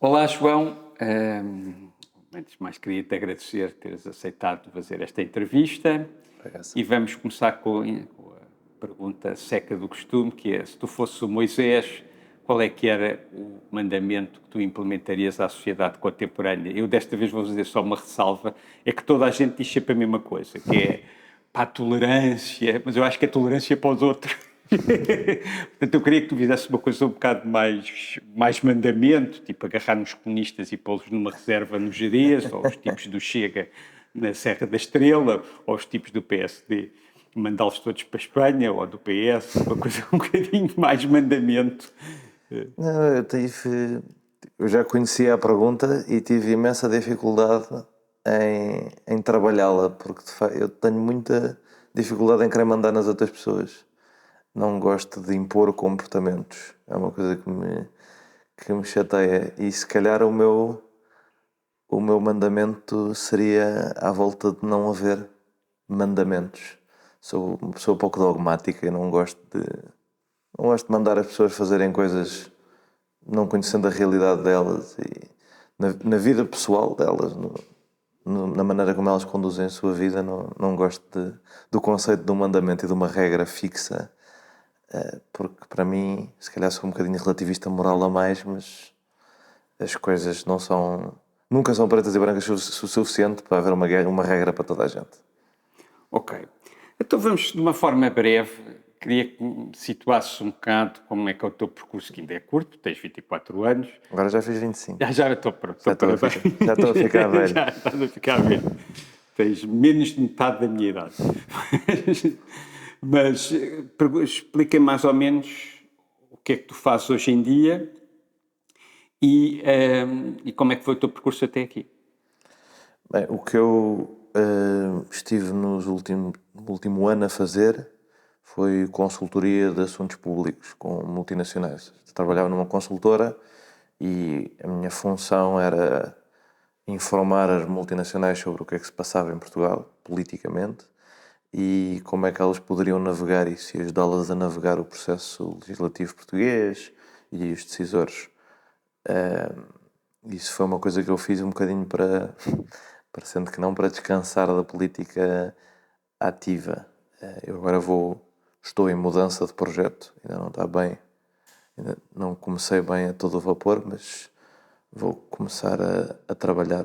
Olá, João. Antes de mais, queria-te agradecer teres aceitado fazer esta entrevista Parece. e vamos começar com a pergunta seca do costume, que é, se tu fosses o Moisés, qual é que era o mandamento que tu implementarias à sociedade contemporânea? Eu desta vez vou fazer só uma ressalva, é que toda a gente diz sempre a mesma coisa, que é para a tolerância, mas eu acho que é tolerância para os outros. Portanto, eu queria que tu fizesse uma coisa um bocado mais mandamento, tipo agarrar nos comunistas e pô-los numa reserva no Gerês, ou os tipos do Chega na Serra da Estrela, ou os tipos do PSD mandá-los todos para a Espanha, ou do PS, uma coisa um bocadinho mais mandamento. Não, eu já conhecia a pergunta e tive imensa dificuldade em trabalhá-la, porque de facto eu tenho muita dificuldade em querer mandar nas outras pessoas. Não gosto de impor comportamentos. É uma coisa que me chateia. E se calhar o meu mandamento seria à volta de não haver mandamentos. Sou uma pessoa pouco dogmática e não gosto de mandar as pessoas fazerem coisas não conhecendo a realidade delas e na vida pessoal delas, na maneira como elas conduzem a sua vida. Não gosto do conceito de um mandamento e de uma regra fixa, porque para mim, se calhar sou um bocadinho relativista moral a mais, mas as coisas nunca são pretas e brancas o suficiente para haver uma regra para toda a gente. Ok. Então vamos, de uma forma breve, queria que me situasses um bocado como é que é o teu percurso, que ainda é curto, tens 24 anos. Agora já fiz 25. Já estou pronto, Já estou estou a parabéns. ficar, já estou a ficar velho. Já estás a ficar velho. Tens menos de metade da minha idade. Mas explica mais ou menos o que é que tu fazes hoje em dia e como é que foi o teu percurso até aqui. Bem, o que eu estive no último ano a fazer foi consultoria de assuntos públicos com multinacionais. Trabalhava numa consultora e a minha função era informar as multinacionais sobre o que é que se passava em Portugal, politicamente, e como é que elas poderiam navegar isso e ajudá-las a navegar o processo legislativo português e os decisores. Isso foi uma coisa que eu fiz um bocadinho parecendo que não para descansar da política ativa. Eu agora estou em mudança de projeto, ainda não está bem, ainda não comecei bem a todo o vapor, mas vou começar a trabalhar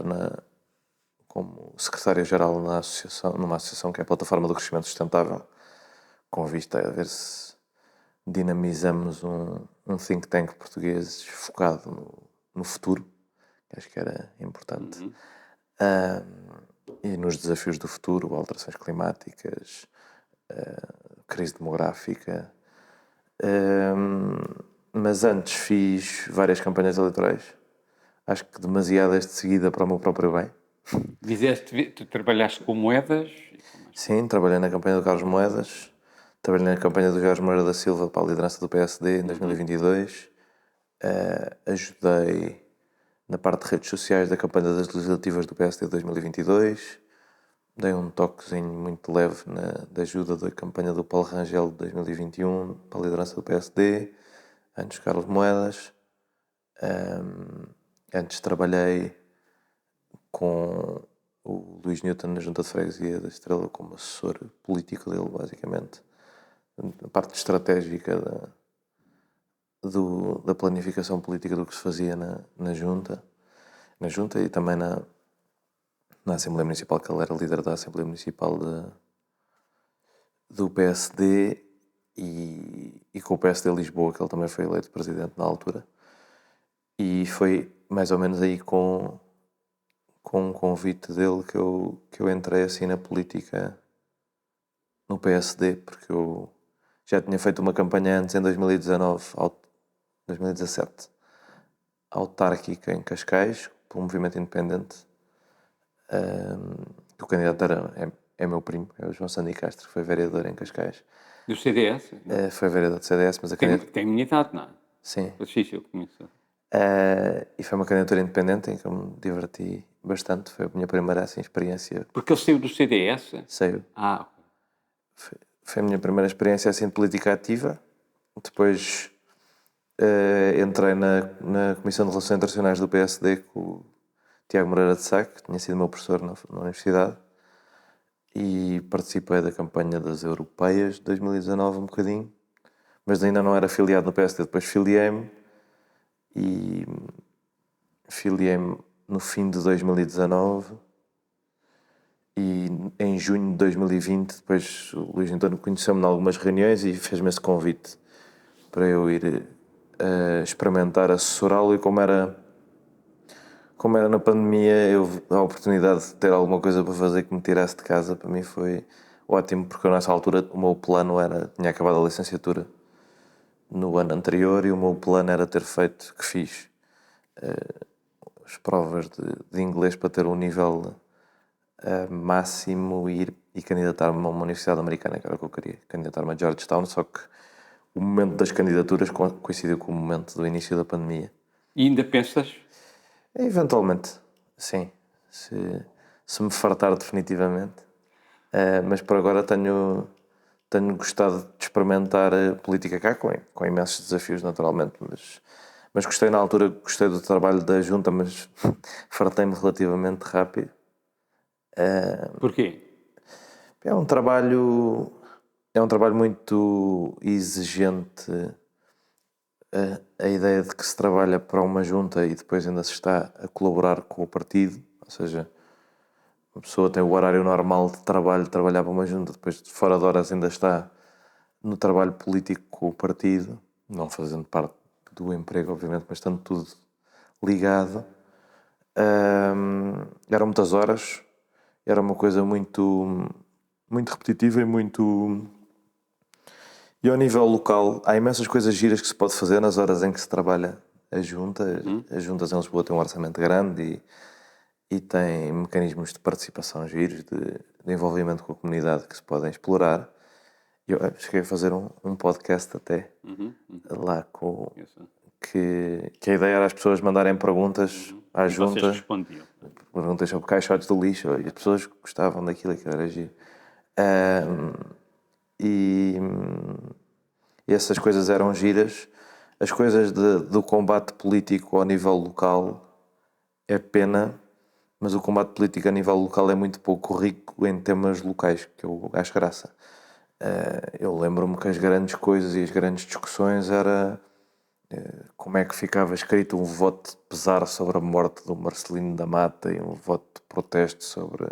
como secretário-geral numa associação que é a Plataforma do Crescimento Sustentável, com vista a ver se dinamizamos um think tank português focado no futuro, que acho que era importante. E nos desafios do futuro, alterações climáticas, crise demográfica. Mas antes fiz várias campanhas eleitorais, acho que demasiadas de seguida para o meu próprio bem. Tu trabalhaste com moedas? Sim, trabalhei na campanha do Carlos Moedas, trabalhei na campanha do Jorge Moreira da Silva para a liderança do PSD em 2022, ajudei na parte de redes sociais da campanha das legislativas do PSD de 2022, dei um toquezinho muito leve da ajuda da campanha do Paulo Rangel de 2021 para a liderança do PSD, antes Carlos Moedas. Antes trabalhei com o Luís Newton na Junta de Freguesia da Estrela como assessor político dele, basicamente. A parte estratégica da planificação política do que se fazia na Junta e também na Assembleia Municipal, que ele era líder da Assembleia Municipal do PSD e com o PSD de Lisboa, que ele também foi eleito presidente na altura. E foi mais ou menos aí com um convite dele que eu entrei assim na política no PSD, porque eu já tinha feito uma campanha antes em 2017, autárquica em Cascais, por um movimento independente. O candidato é meu primo, é o João Sandi Castro, que foi vereador em Cascais. Do CDS? Foi vereador do CDS, mas a candidatura... Tem minha idade, não é? Sim. Eu conheço. E foi uma candidatura independente em que eu me diverti bastante. Foi a minha primeira assim, experiência. Porque ele saiu do CDS? Saiu. Ah, Foi a minha primeira experiência assim de política ativa. Depois entrei na Comissão de Relações Internacionais do PSD com o Tiago Moreira de Sá, que tinha sido meu professor na universidade, e participei da campanha das Europeias de 2019 um bocadinho, mas ainda não era afiliado no PSD. Depois filiei-me no fim de 2019 e em junho de 2020 depois o Luís António conheceu-me em algumas reuniões e fez-me esse convite para eu ir experimentar assessorá-lo, e como era na pandemia, a oportunidade de ter alguma coisa para fazer que me tirasse de casa, para mim foi ótimo, porque nessa altura o meu plano tinha acabado a licenciatura no ano anterior e o meu plano era ter feito, que fiz, as provas de inglês para ter um nível máximo e candidatar-me a uma universidade americana, que era o que eu queria, candidatar-me a Georgetown, só que o momento das candidaturas coincidiu com o momento do início da pandemia. E ainda pensas? Eventualmente, sim, se me fartar definitivamente, mas por agora tenho gostado de experimentar a política cá, com imensos desafios naturalmente, mas gostei na altura, gostei do trabalho da Junta, mas fartei-me relativamente rápido. Porquê? É um trabalho muito exigente. A ideia de que se trabalha para uma junta e depois ainda se está a colaborar com o partido, ou seja, uma pessoa tem o horário normal de trabalho, de trabalhar para uma junta, depois fora de horas ainda está no trabalho político com o partido, não fazendo parte do emprego, obviamente, mas estando tudo ligado. Eram muitas horas, era uma coisa muito, muito repetitiva e ao nível local, há imensas coisas giras que se pode fazer nas horas em que se trabalha a junta. As juntas em Lisboa têm um orçamento grande e têm mecanismos de participação giros, de envolvimento com a comunidade que se podem explorar. Eu cheguei a fazer um podcast até lá que a ideia era as pessoas mandarem perguntas à E junta. vocês respondiam. Perguntas sobre caixotes do lixo e as pessoas gostavam daquilo, que era giro. E essas coisas eram giras. As coisas do combate político ao nível local é pena, mas o combate político a nível local é muito pouco rico em temas locais, que eu acho graça. Eu lembro-me que as grandes coisas e as grandes discussões era como é que ficava escrito um voto de pesar sobre a morte do Marcelino da Mata e um voto de protesto sobre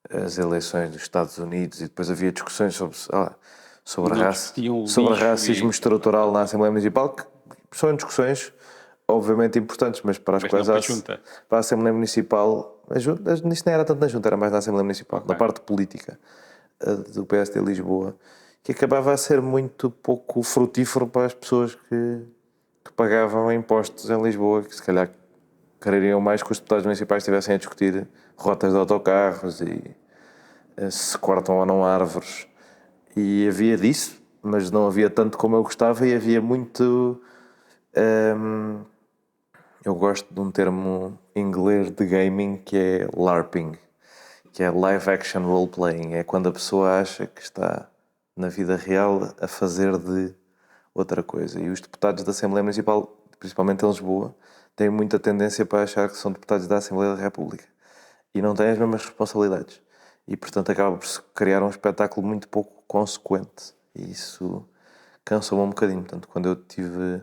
as eleições dos Estados Unidos, e depois havia discussões sobre racismo estrutural na Assembleia Municipal, que são discussões obviamente importantes, mas para as quais para a Assembleia Municipal, isto nem era tanto na Junta, era mais na Assembleia Municipal, na parte política do PSD de Lisboa, que acabava a ser muito pouco frutífero para as pessoas que pagavam impostos em Lisboa, que se calhar quereriam mais que os deputados municipais estivessem a discutir rotas de autocarros e se cortam ou não árvores. E havia disso, mas não havia tanto como eu gostava, e havia muito... eu gosto de um termo inglês de gaming que é LARPing, que é Live Action Role Playing. É quando a pessoa acha que está na vida real a fazer de outra coisa. E os deputados da Assembleia Municipal, principalmente em Lisboa, têm muita tendência para achar que são deputados da Assembleia da República e não têm as mesmas responsabilidades. E, portanto, acaba por se criar um espetáculo muito pouco consequente. E isso cansa-me um bocadinho. Portanto, quando eu tive...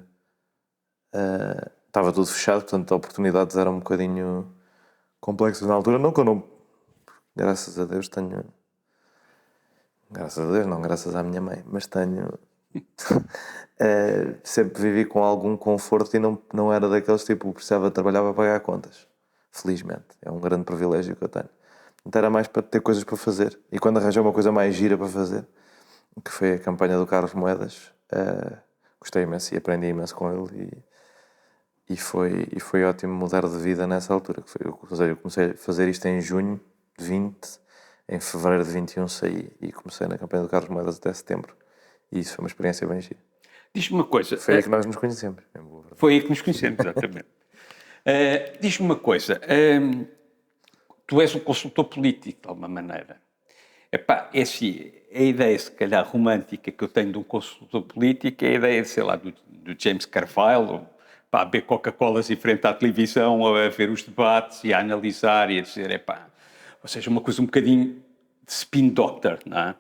estava tudo fechado, portanto, oportunidades eram um bocadinho complexas na altura. Não que eu não... Graças a Deus tenho... Graças a Deus, não graças à minha mãe, mas tenho... sempre vivi com algum conforto e não era daqueles tipo precisava trabalhar para pagar contas. Felizmente, é um grande privilégio que eu tenho. Então era mais para ter coisas para fazer, e quando arranjei uma coisa mais gira para fazer, que foi a campanha do Carlos Moedas, gostei imenso e aprendi imenso com ele, e foi ótimo mudar de vida nessa altura. Eu comecei a fazer isto em junho de 20, em fevereiro de 21 saí e comecei na campanha do Carlos Moedas até setembro. E isso foi uma experiência bem gira. Diz-me uma coisa. Foi aí que nós nos conhecemos. Foi aí que nos conhecemos, exatamente. Diz-me uma coisa. Tu és um consultor político, de alguma maneira. Epá, é assim, a ideia, se calhar, romântica que eu tenho de um consultor político é a ideia, sei lá, do James Carville, a beber Coca-Colas em frente à televisão, a ver os debates e a analisar e a dizer, ou seja, uma coisa um bocadinho de spin doctor, não é?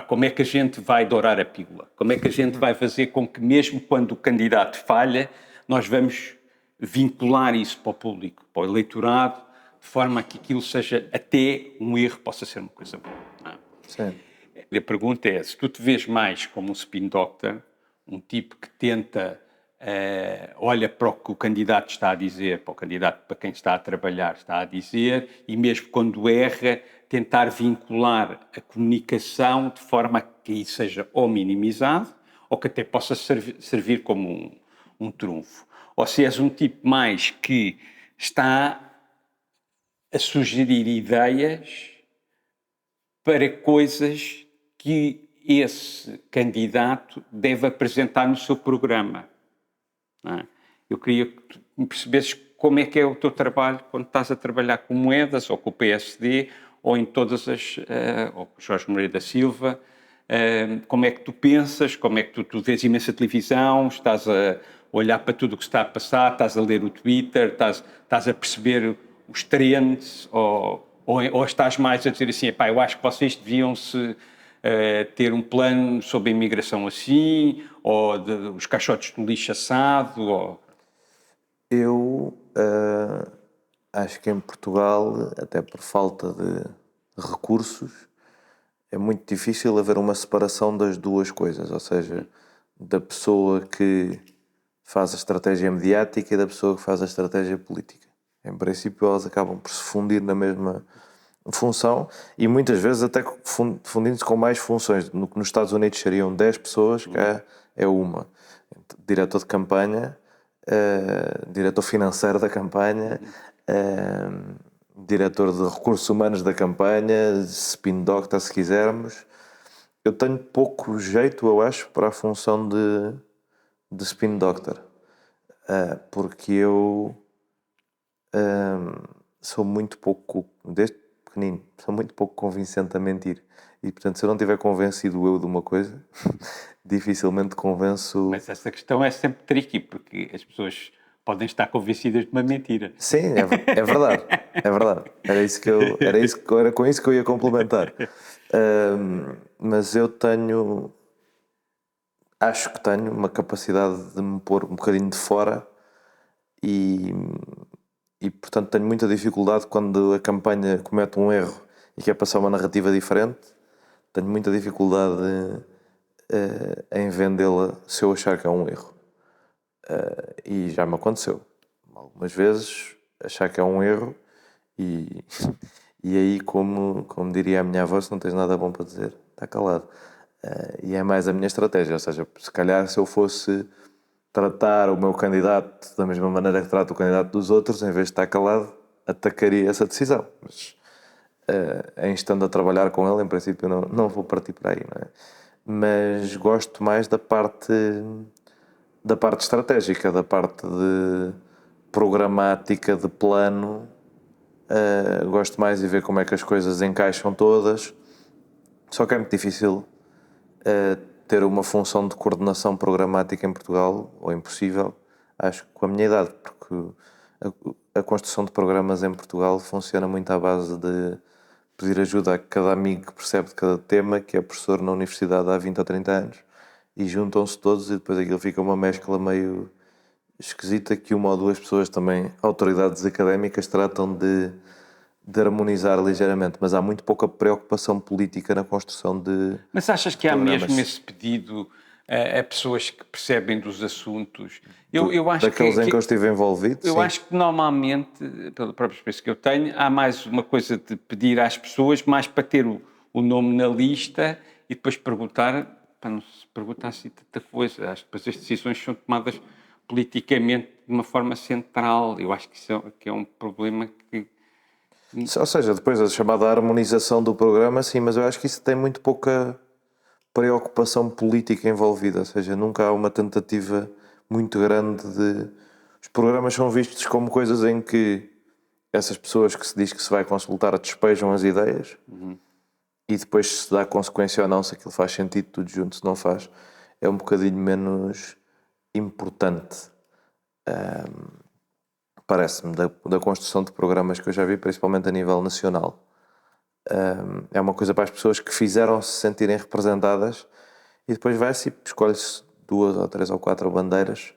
Como é que a gente vai dourar a pílula? Como é que a gente vai fazer com que, mesmo quando o candidato falha, nós vamos vincular isso para o público, para o eleitorado, de forma a que aquilo seja até um erro, possa ser uma coisa boa. Não é? Sim. A pergunta é, se tu te vês mais como um spin doctor, um tipo que tenta, olha para o que o candidato está a dizer, para o candidato para quem está a trabalhar está a dizer, e mesmo quando erra, tentar vincular a comunicação de forma a que isso seja ou minimizado, ou que até possa servir como um trunfo. Ou se és um tipo mais que está a sugerir ideias para coisas que esse candidato deve apresentar no seu programa. Não é? Eu queria que tu me percebesses como é que é o teu trabalho quando estás a trabalhar com Moedas, ou com o PSD, ou em todas as... ou com Jorge Moreira da Silva. Como é que tu pensas, como é que tu vês imensa televisão, estás a olhar para tudo o que está a passar, estás a ler o Twitter, estás a perceber os trends, ou estás mais a dizer assim, eu acho que vocês deviam-se ter um plano sobre a imigração assim, ou os caixotes do lixo assado, ou... Eu acho que em Portugal, até por falta de recursos, é muito difícil haver uma separação das duas coisas, ou seja, da pessoa que faz a estratégia mediática e da pessoa que faz a estratégia política. Em princípio, elas acabam por se fundir na mesma função e muitas vezes até fundindo-se com mais funções. No que nos Estados Unidos seriam 10 pessoas, cá é uma. Diretor de campanha, diretor financeiro da campanha, diretor de recursos humanos da campanha, spin doctor se quisermos. Eu tenho pouco jeito, eu acho, para a função de spin doctor, porque eu sou muito pouco, desde pequenino, sou muito pouco convincente a mentir. E, portanto, se eu não estiver convencido eu de uma coisa, dificilmente convenço... Mas essa questão é sempre tricky, porque as pessoas podem estar convencidas de uma mentira. Sim, é verdade, é verdade. Era com isso que eu ia complementar. Mas eu acho que tenho uma capacidade de me pôr um bocadinho de fora e portanto tenho muita dificuldade quando a campanha comete um erro e quer passar uma narrativa diferente. Tenho muita dificuldade em vendê-la se eu achar que é um erro. E já me aconteceu algumas vezes achar que é um erro e aí, como diria a minha avó, se não tens nada bom para dizer, está calado. E é mais a minha estratégia, ou seja, se calhar se eu fosse tratar o meu candidato da mesma maneira que trato o candidato dos outros, em vez de estar calado, atacaria essa decisão. Mas em estando a trabalhar com ele, em princípio não vou partir por aí, não é? Mas gosto mais da parte estratégica, da parte de programática, de plano. Gosto mais de ver como é que as coisas encaixam todas. Só que é muito difícil ter uma função de coordenação programática em Portugal, ou impossível, acho que com a minha idade, porque a construção de programas em Portugal funciona muito à base de pedir ajuda a cada amigo que percebe de cada tema, que é professor na universidade há 20 ou 30 anos, e juntam-se todos e depois aquilo fica uma mescla meio esquisita que uma ou duas pessoas também, autoridades académicas, tratam de harmonizar ligeiramente, mas há muito pouca preocupação política na construção de... Mas achas que há mesmo esse pedido a pessoas que percebem dos assuntos? Eu acho daqueles em que eu estive envolvido, eu sim. acho que normalmente, pela própria experiência que eu tenho, há mais uma coisa de pedir às pessoas, mais para ter o nome na lista e depois perguntar, para não se perguntar assim tanta coisa. Acho que depois as decisões são tomadas politicamente de uma forma central. Eu acho que isso é um problema que... Ou seja, depois a chamada harmonização do programa, sim, mas eu acho que isso tem muito pouca preocupação política envolvida, ou seja, nunca há uma tentativa muito grande de... Os programas são vistos como coisas em que essas pessoas que se diz que se vai consultar despejam as ideias e depois se dá consequência ou não, se aquilo faz sentido tudo junto, se não faz, é um bocadinho menos importante. Parece-me, da construção de programas que eu já vi, principalmente a nível nacional. É uma coisa para as pessoas que fizeram se sentirem representadas e depois vai-se e escolhe-se 2 ou 3 ou 4 bandeiras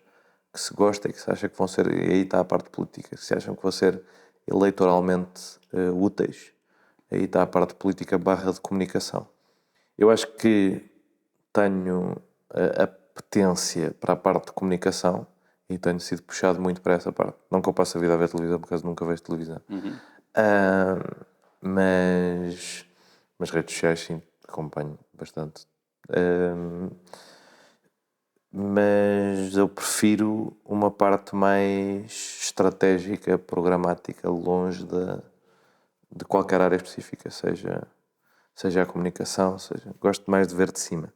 que se gosta e que se acha que vão ser, e aí está a parte política, que se acham que vão ser eleitoralmente úteis, aí está a parte política / de comunicação. Eu acho que tenho a apetência para a parte de comunicação e tenho sido puxado muito para essa parte. Não que eu passe a vida a ver televisão, por acaso nunca vejo televisão. Mas redes sociais sim, acompanho bastante. Mas eu prefiro uma parte mais estratégica, programática, longe de qualquer área específica, seja a comunicação, gosto mais de ver de cima.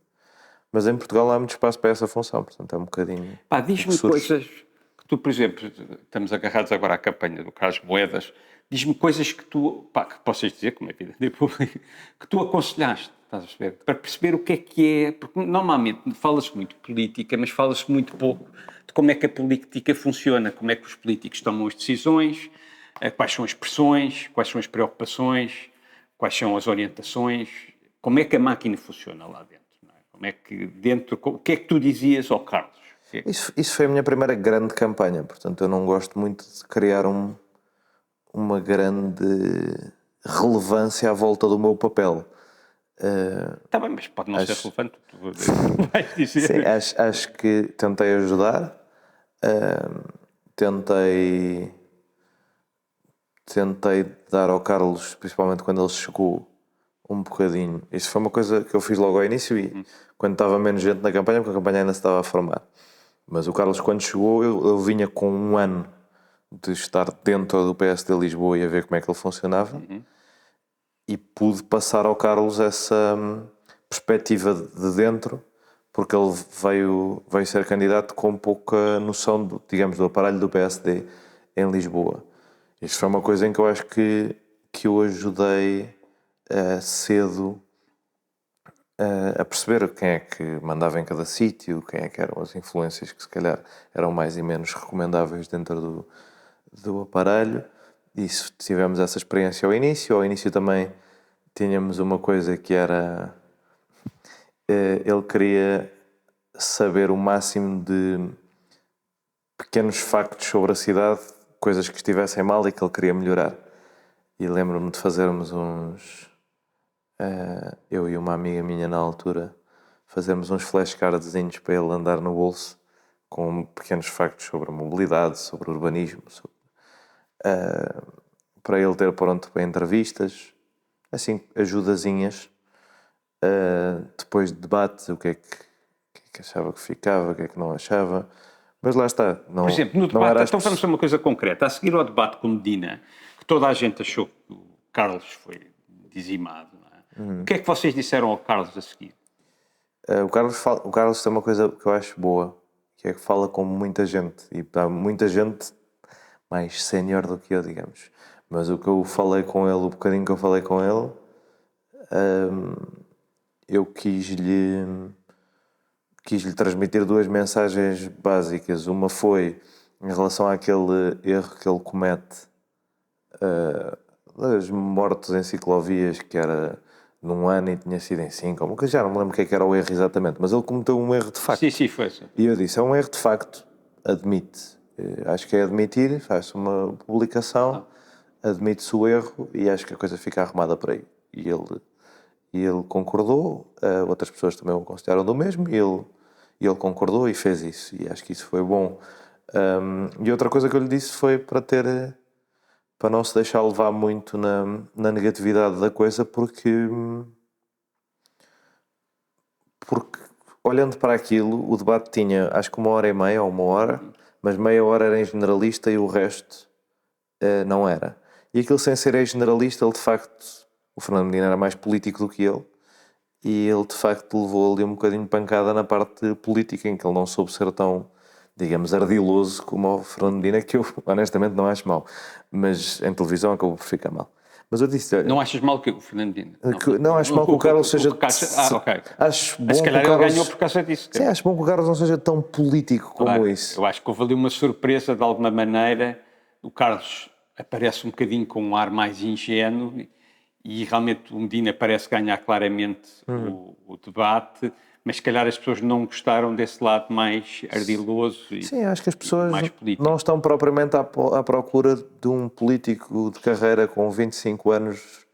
Mas em Portugal há muito espaço para essa função, portanto é um bocadinho... Pá, diz-me coisas que tu, por exemplo, estamos agarrados agora à campanha do Carlos Moedas, diz-me coisas que tu, pá, que possas dizer, como é vida pública, que tu aconselhaste, estás a perceber? Para perceber o que é, porque normalmente fala-se muito de política, mas fala-se muito pouco de como é que a política funciona, como é que os políticos tomam as decisões, quais são as pressões, quais são as preocupações, quais são as orientações, como é que a máquina funciona lá dentro. Como é que dentro... O que é que tu dizias ao Carlos? Isso foi a minha primeira grande campanha, portanto eu não gosto muito de criar uma grande relevância à volta do meu papel. Está bem, mas pode não ser relevante, tu vais dizer. Sim, acho que tentei ajudar, tentei dar ao Carlos, principalmente quando ele chegou, um bocadinho. Isso foi uma coisa que eu fiz logo ao início e quando estava menos gente na campanha, porque a campanha ainda se estava a formar. Mas o Carlos, quando chegou, eu vinha com 1 ano de estar dentro do PSD Lisboa e a ver como é que ele funcionava e pude passar ao Carlos essa perspectiva de dentro, porque ele veio ser candidato com pouca noção, digamos, do aparelho do PSD em Lisboa. Isto foi uma coisa em que eu acho que eu ajudei cedo a perceber quem é que mandava em cada sítio, quem é que eram as influências que se calhar eram mais e menos recomendáveis dentro do aparelho. E tivemos essa experiência ao início. Ao início também tínhamos uma coisa que era... ele queria saber o máximo de pequenos factos sobre a cidade, coisas que estivessem mal e que ele queria melhorar. E lembro-me de fazermos eu e uma amiga minha na altura, fazermos uns flashcardzinhos para ele andar no bolso com pequenos factos sobre a mobilidade, sobre o urbanismo, para ele ter pronto para entrevistas, assim, ajudazinhas. Depois de debates, o que é que achava que ficava, o que é que não achava. Mas lá está. Não, por exemplo, no debate, então vamos a uma coisa concreta. A seguir ao debate com Medina, que toda a gente achou que o Carlos foi dizimado, não é? O que é que vocês disseram ao Carlos a seguir? O Carlos tem uma coisa que eu acho boa, que é que fala com muita gente. E há muita gente mais sénior do que eu, digamos. Mas o que eu falei com ele, o bocadinho que eu falei com ele, eu quis-lhe transmitir 2 mensagens básicas. Uma foi em relação àquele erro que ele comete das mortes em ciclovias, que era num ano e tinha sido em 5, já não me lembro o que é que era o erro exatamente, mas ele cometeu um erro de facto. Sim, foi assim. E eu disse, é um erro de facto, admite. Acho que é admitir, faz-se uma publicação, admite-se o erro e acho que a coisa fica arrumada por aí. E ele concordou, outras pessoas também o aconselharam do mesmo, e ele concordou e fez isso. E acho que isso foi bom. E outra coisa que eu lhe disse foi para não se deixar levar muito na negatividade da coisa, porque olhando para aquilo, o debate tinha acho que 1h30 ou 1 hora, mas meia hora era em generalista e o resto não era. E aquilo, sem ser em generalista, ele de facto, o Fernando Medina era mais político do que ele, e ele de facto levou ali um bocadinho de pancada na parte política, em que ele não soube ser tão, digamos, ardiloso como o Fernando Medina, que eu honestamente não acho mau, mas em televisão acabou por ficar mal. Mas eu disse, olha, Não achas mal que o Fernandino? não acho mal que o Carlos seja... ok. Acho bom Mas se que o calhar ele Carlos... ganhou por causa disso. Sim, acho bom que o Carlos não seja tão político como Claro, isso. eu acho que houve ali uma surpresa de alguma maneira. O Carlos aparece um bocadinho com um ar mais ingênuo e realmente o Medina parece ganhar claramente o debate, mas se calhar as pessoas não gostaram desse lado mais ardiloso Sim, acho que as e pessoas mais político. não estão propriamente à procura de um político de carreira com 25 anos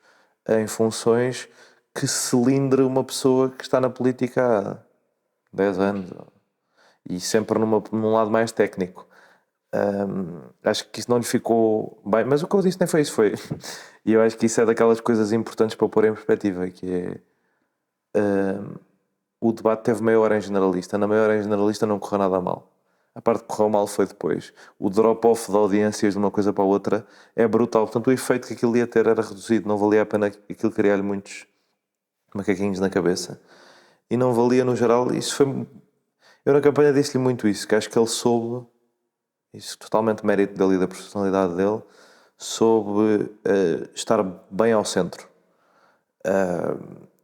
em funções que cilindre uma pessoa que está na política há 10 anos e sempre num lado mais técnico. Acho que isso não lhe ficou bem, mas o que eu disse nem foi isso, foi. E eu acho que isso é daquelas coisas importantes para pôr em perspectiva, que é o debate teve meia hora em generalista, na meia hora em generalista não correu nada mal. A parte que correu mal foi depois. O drop-off de audiências de uma coisa para a outra é brutal. Portanto, o efeito que aquilo ia ter era reduzido. Não valia a pena aquilo criar-lhe muitos macaquinhos na cabeça. E não valia no geral. Isso foi... Eu na campanha disse-lhe muito isso, que acho que ele soube, isso totalmente mérito dele e da personalidade dele, soube estar bem ao centro.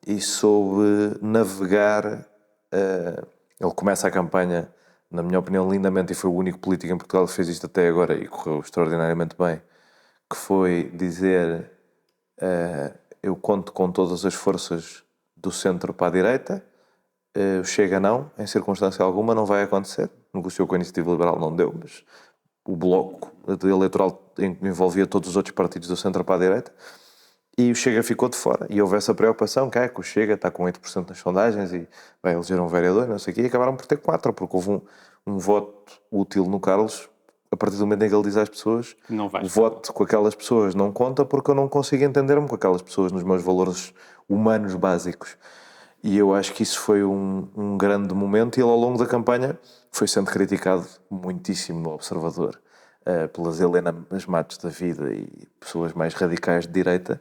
E soube navegar. Ele começa a campanha, na minha opinião, lindamente, e foi o único político em Portugal que fez isto até agora e correu extraordinariamente bem, que foi dizer eu conto com todas as forças do centro para a direita, o Chega não, em circunstância alguma não vai acontecer. Negociou com a Iniciativa Liberal, não deu, mas o bloco eleitoral envolvia todos os outros partidos do centro para a direita. E o Chega ficou de fora. E houve essa preocupação, que o Chega está com 8% nas sondagens e vai eleger um vereador, não sei o quê, e acabaram por ter 4, porque houve um voto útil no Carlos, a partir do momento em que ele diz às pessoas o voto com aquelas pessoas não conta porque eu não consigo entender-me com aquelas pessoas nos meus valores humanos básicos. E eu acho que isso foi um grande momento e ele ao longo da campanha foi sendo criticado muitíssimo no Observador, pelas Helenas Matos da vida e pessoas mais radicais de direita,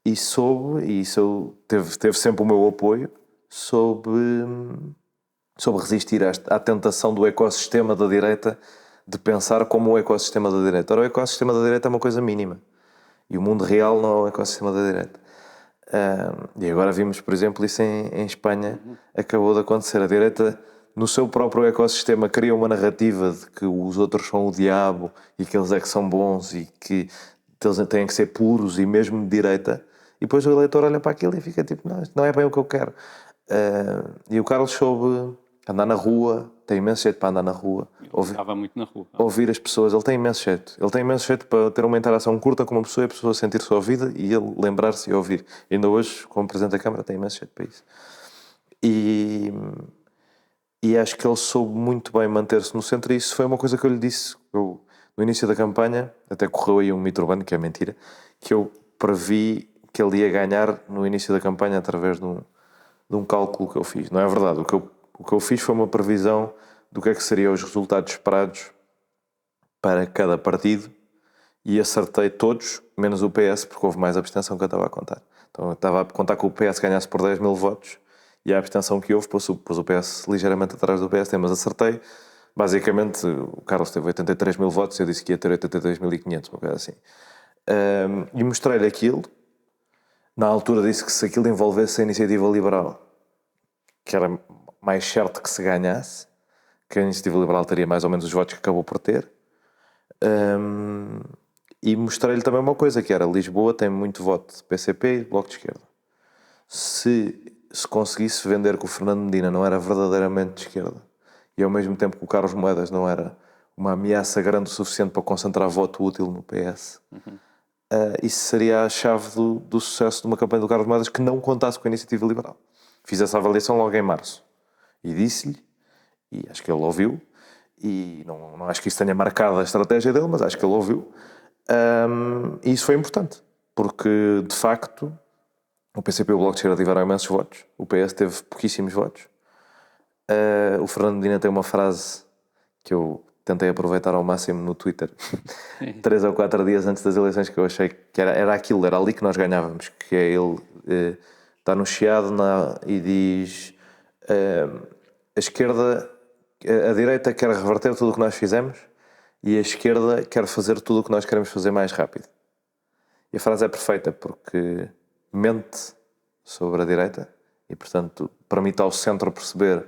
e soube, e isso teve sempre o meu apoio, soube resistir à tentação do ecossistema da direita de pensar como o ecossistema da direita. Ora, o ecossistema da direita é uma coisa mínima e o mundo real não é o ecossistema da direita. E agora vimos, por exemplo, isso em Espanha, acabou de acontecer. A direita, no seu próprio ecossistema, cria uma narrativa de que os outros são o diabo e que eles é que são bons e que eles têm que ser puros e mesmo de direita. E depois o eleitor olha para aquilo e fica tipo, não, isto não é bem o que eu quero. E o Carlos soube andar na rua, tem imenso jeito para andar na rua. Estava muito na rua. Ouvir as pessoas, ele tem imenso jeito. Ele tem imenso jeito para ter uma interação curta com uma pessoa e a pessoa sentir-se ouvida e ele lembrar-se e ouvir. E ainda hoje, como Presidente da Câmara, tem imenso jeito para isso. E acho que ele soube muito bem manter-se no centro e isso foi uma coisa que eu lhe disse no início da campanha, até correu aí um mito urbano, que é mentira, que eu previ que ele ia ganhar no início da campanha através de um cálculo que eu fiz. Não é verdade. O que eu fiz foi uma previsão do que é que seriam os resultados esperados para cada partido e acertei todos, menos o PS, porque houve mais abstenção que eu estava a contar. Então eu estava a contar que o PS ganhasse por 10 mil votos e a abstenção que houve pôs o PS ligeiramente atrás do PSD, mas acertei. Basicamente, o Carlos teve 83 mil votos e eu disse que ia ter 82.500, uma coisa assim. E mostrei-lhe aquilo. Na altura disse que se aquilo envolvesse a Iniciativa Liberal, que era mais certo que se ganhasse, que a Iniciativa Liberal teria mais ou menos os votos que acabou por ter. E mostrei-lhe também uma coisa, que era Lisboa tem muito voto de PCP e de Bloco de Esquerda. Se conseguisse vender que o Fernando Medina não era verdadeiramente de esquerda e ao mesmo tempo que o Carlos Moedas não era uma ameaça grande o suficiente para concentrar voto útil no PS, isso seria a chave do sucesso de uma campanha do Carlos Moedas que não contasse com a Iniciativa Liberal. Fiz essa avaliação logo em março e disse-lhe, e acho que ele ouviu, e não acho que isso tenha marcado a estratégia dele, mas acho que ele ouviu, e isso foi importante, porque de facto o PCP e o Bloco de Esquerda tiveram imensos votos, o PS teve pouquíssimos votos. O Fernando Medina tem uma frase que eu tentei aproveitar ao máximo no Twitter 3 ou 4 dias antes das eleições, que eu achei que era aquilo, era ali que nós ganhávamos, que é ele está no Chiado e diz a esquerda, a direita quer reverter tudo o que nós fizemos e a esquerda quer fazer tudo o que nós queremos fazer mais rápido. E a frase é perfeita porque mente sobre a direita e, portanto, permite ao centro perceber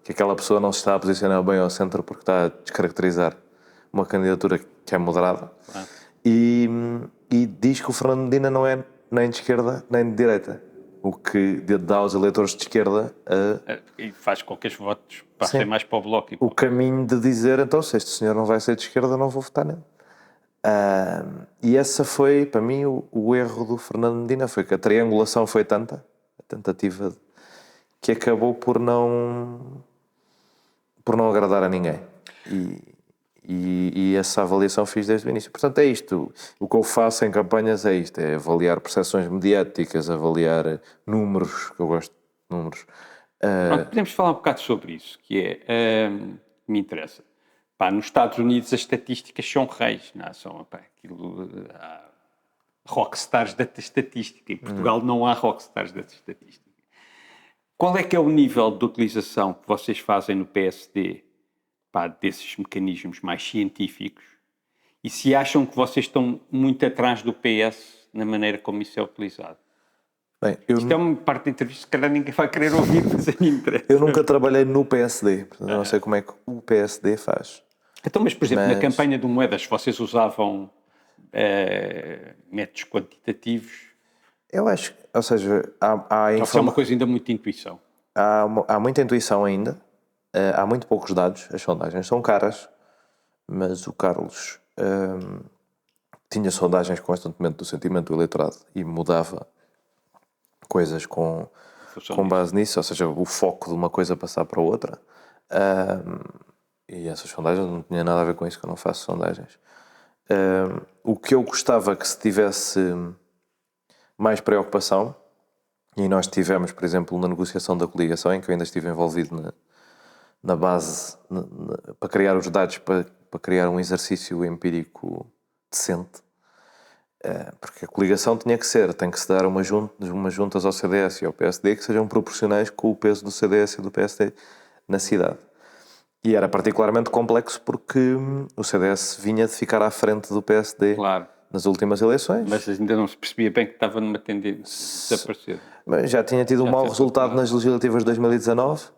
que aquela pessoa não se está a posicionar bem ao centro porque está a descaracterizar uma candidatura que é moderada. Claro. E diz que o Fernando Medina não é nem de esquerda nem de direita, o que dá aos eleitores de esquerda E faz com que os votos passem Sim. mais para o Bloco. o caminho de dizer, então, se este senhor não vai ser de esquerda, não vou votar nele. E essa foi, para mim, o erro do Fernando Medina, foi que a triangulação foi tanta, a tentativa, que acabou por não agradar a ninguém. E essa avaliação fiz desde o início. Portanto, é isto. O que eu faço em campanhas é isto, é avaliar percepções mediáticas, avaliar números, que eu gosto de números. Pronto, podemos falar um bocado sobre isso, que me interessa. Pá, nos Estados Unidos as estatísticas são reis, não são aquilo, há rockstars da estatística. Em Portugal não há rockstars da estatística. Qual é que é o nível de utilização que vocês fazem no PSD, desses mecanismos mais científicos? E se acham que vocês estão muito atrás do PS na maneira como isso é utilizado? Bem, Isto é uma parte da entrevista que se calhar ninguém vai querer ouvir, mas a mim interessa. Eu nunca trabalhei no PSD, portanto não sei como é que o PSD faz. Então, mas por exemplo, na campanha do Moedas, vocês usavam métodos quantitativos? Eu acho, ou seja, Isso é uma coisa ainda muito de intuição. há muita intuição ainda, há muito poucos dados, as sondagens são caras, mas o Carlos tinha sondagens constantemente do sentimento do eleitorado e mudava coisas com base nisso, ou seja, o foco de uma coisa passar para outra. E essas sondagens não tinham nada a ver com isso, que eu não faço sondagens. O que eu gostava que se tivesse mais preocupação, e nós tivemos, por exemplo, na negociação da coligação, em que eu ainda estive envolvido na base, para criar os dados, para criar um exercício empírico decente, porque a coligação tem que se dar umas juntas ao CDS e ao PSD que sejam proporcionais com o peso do CDS e do PSD na cidade. E era particularmente complexo porque o CDS vinha de ficar à frente do PSD nas últimas eleições. Mas ainda não se percebia bem que estava numa tendência de desaparecer. Mas já tinha tido um mau resultado nas legislativas de 2019.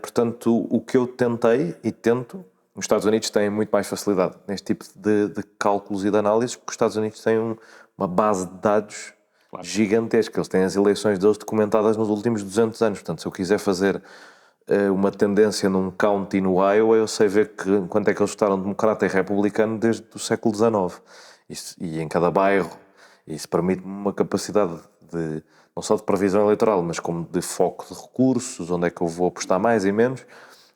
Portanto, o que eu tentei e tento, os Estados Unidos têm muito mais facilidade neste tipo de cálculos e de análises, porque os Estados Unidos têm uma base de dados gigantesca. Eles têm as eleições deles documentadas nos últimos 200 anos. Portanto, se eu quiser fazer uma tendência num county no Iowa, eu sei ver quanto é que eles votaram democrata e republicano desde o século XIX. E em cada bairro. Isso permite-me uma capacidade não só de previsão eleitoral, mas como de foco de recursos, onde é que eu vou apostar mais e menos,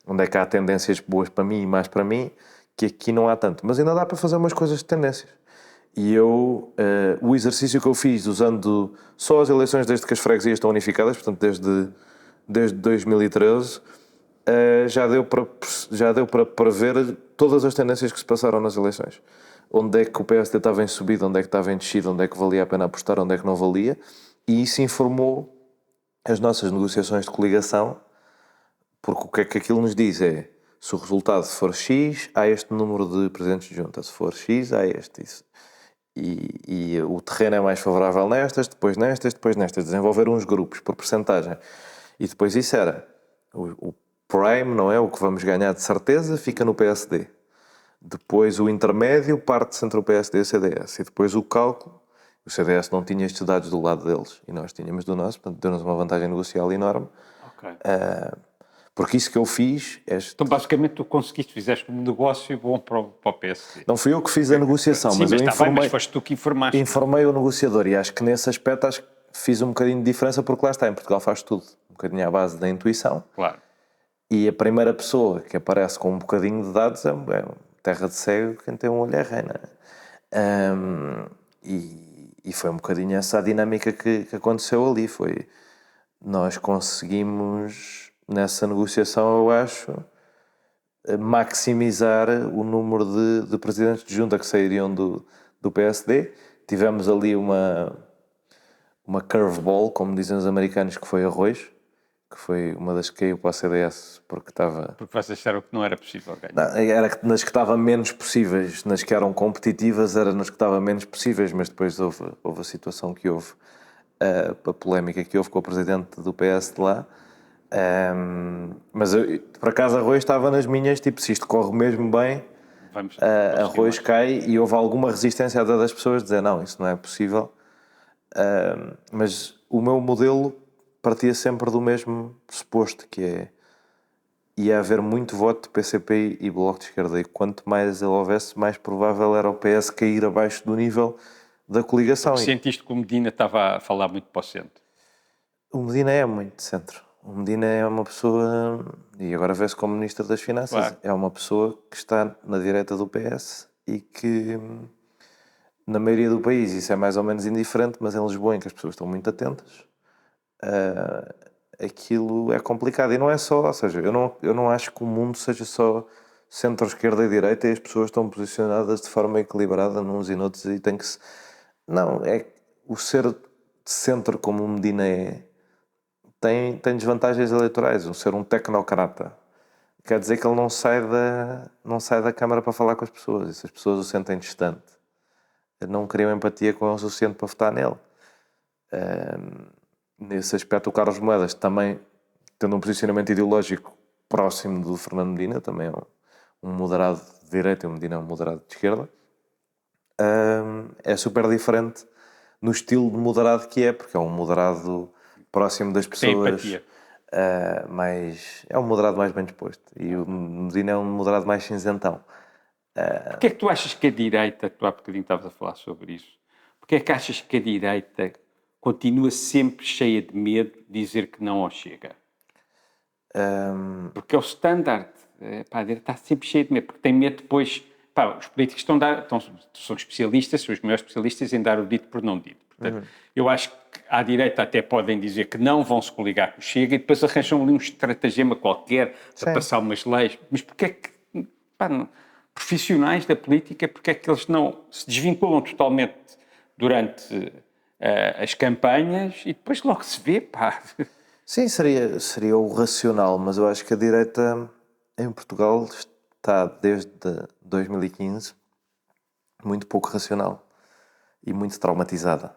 onde é que há tendências boas para mim e mais para mim, que aqui não há tanto. Mas ainda dá para fazer umas coisas de tendências. E o exercício que eu fiz usando só as eleições desde que as freguesias estão unificadas, portanto desde 2013, já deu para prever todas as tendências que se passaram nas eleições. Onde é que o PSD estava em subida, onde é que estava em descida, onde é que valia a pena apostar, onde é que não valia. E isso informou as nossas negociações de coligação, porque o que é que aquilo nos diz é: se o resultado for X, há este número de presidentes de junta, se for X, há este. Isso. E o terreno é mais favorável nestas, depois nestas, desenvolver uns grupos por percentagem. E depois isso era o prime, não é? O que vamos ganhar de certeza fica no PSD. Depois o intermédio parte entre o PSD e o CDS. E depois o cálculo. O CDS não tinha estes dados do lado deles e nós tínhamos do nosso, portanto deu-nos uma vantagem negocial enorme. Okay. Porque isso que eu fiz... Então basicamente tu fizeste um negócio bom para o PSD. Não fui eu que fiz a negociação, Sim, mas foste tu que informaste. Informei o negociador e acho que nesse aspecto fiz um bocadinho de diferença, porque lá está, em Portugal faz tudo um bocadinho à base da intuição. Claro. E a primeira pessoa que aparece com um bocadinho de dados é terra de cego, quem tem um olho é reina. E foi um bocadinho essa a dinâmica que aconteceu ali. Nós conseguimos, nessa negociação, eu acho, maximizar o número de presidentes de junta que sairiam do PSD. Tivemos ali uma curveball, como dizem os americanos, que foi arroz, que foi uma das que caiu para o CDS porque estava... Porque vocês acharam que não era possível ganhar. Não, era nas que estavam menos possíveis, nas que eram competitivas, era nas que estavam menos possíveis, mas depois houve a situação que houve, a polémica que houve com o presidente do PS de lá. Mas eu, por acaso, Arroz estava nas minhas, tipo, se isto corre mesmo bem, Vamos Arroz cai, e houve alguma resistência das pessoas dizer não, isso não é possível. Mas o meu modelo partia sempre do mesmo suposto, que é ia haver muito voto de PCP e Bloco de Esquerda, e quanto mais ele houvesse, mais provável era o PS cair abaixo do nível da coligação. Sentiste que o Medina estava a falar muito para o centro? O Medina é muito de centro. O Medina é uma pessoa, e agora vê-se como Ministro das Finanças, Claro. é uma pessoa que está na direita do PS e que, na maioria do país, isso é mais ou menos indiferente, mas em Lisboa, em que as pessoas estão muito atentas, aquilo é complicado. E não é só, ou seja, eu não acho que o mundo seja só centro-esquerda e direita e as pessoas estão posicionadas de forma equilibrada uns e noutros e tem que se... Não, é o ser de centro como o Medina tem desvantagens eleitorais. O ser um tecnocrata quer dizer que ele não sai da Câmara para falar com as pessoas, e se as pessoas o sentem distante, não criam empatia com ele o suficiente para votar nele. Nesse aspecto, o Carlos Moedas também, tendo um posicionamento ideológico próximo do Fernando Medina, também é um moderado de direita e o Medina é um moderado de esquerda, é super diferente no estilo de moderado que é, porque é um moderado próximo das pessoas, empatia. é um moderado mais bem disposto, e o Medina é um moderado mais cinzentão. Porquê é que tu achas que a direita, tu há bocadinho estavas a falar sobre isso, porquê é que achas que a direita continua sempre cheia de medo de dizer que não ao Chega? Porque é o standard. A direita está sempre cheia de medo, porque tem medo depois... os políticos são especialistas, são os maiores especialistas em dar o dito por não dito. Portanto, eu acho que à direita até podem dizer que não vão se coligar com o Chega e depois arranjam ali um estratagema qualquer para passar umas leis. Mas porquê é que... profissionais da política, porque é que eles não se desvinculam totalmente durante as campanhas e depois logo se vê, Sim, seria o racional, mas eu acho que a direita em Portugal está desde 2015 muito pouco racional e muito traumatizada.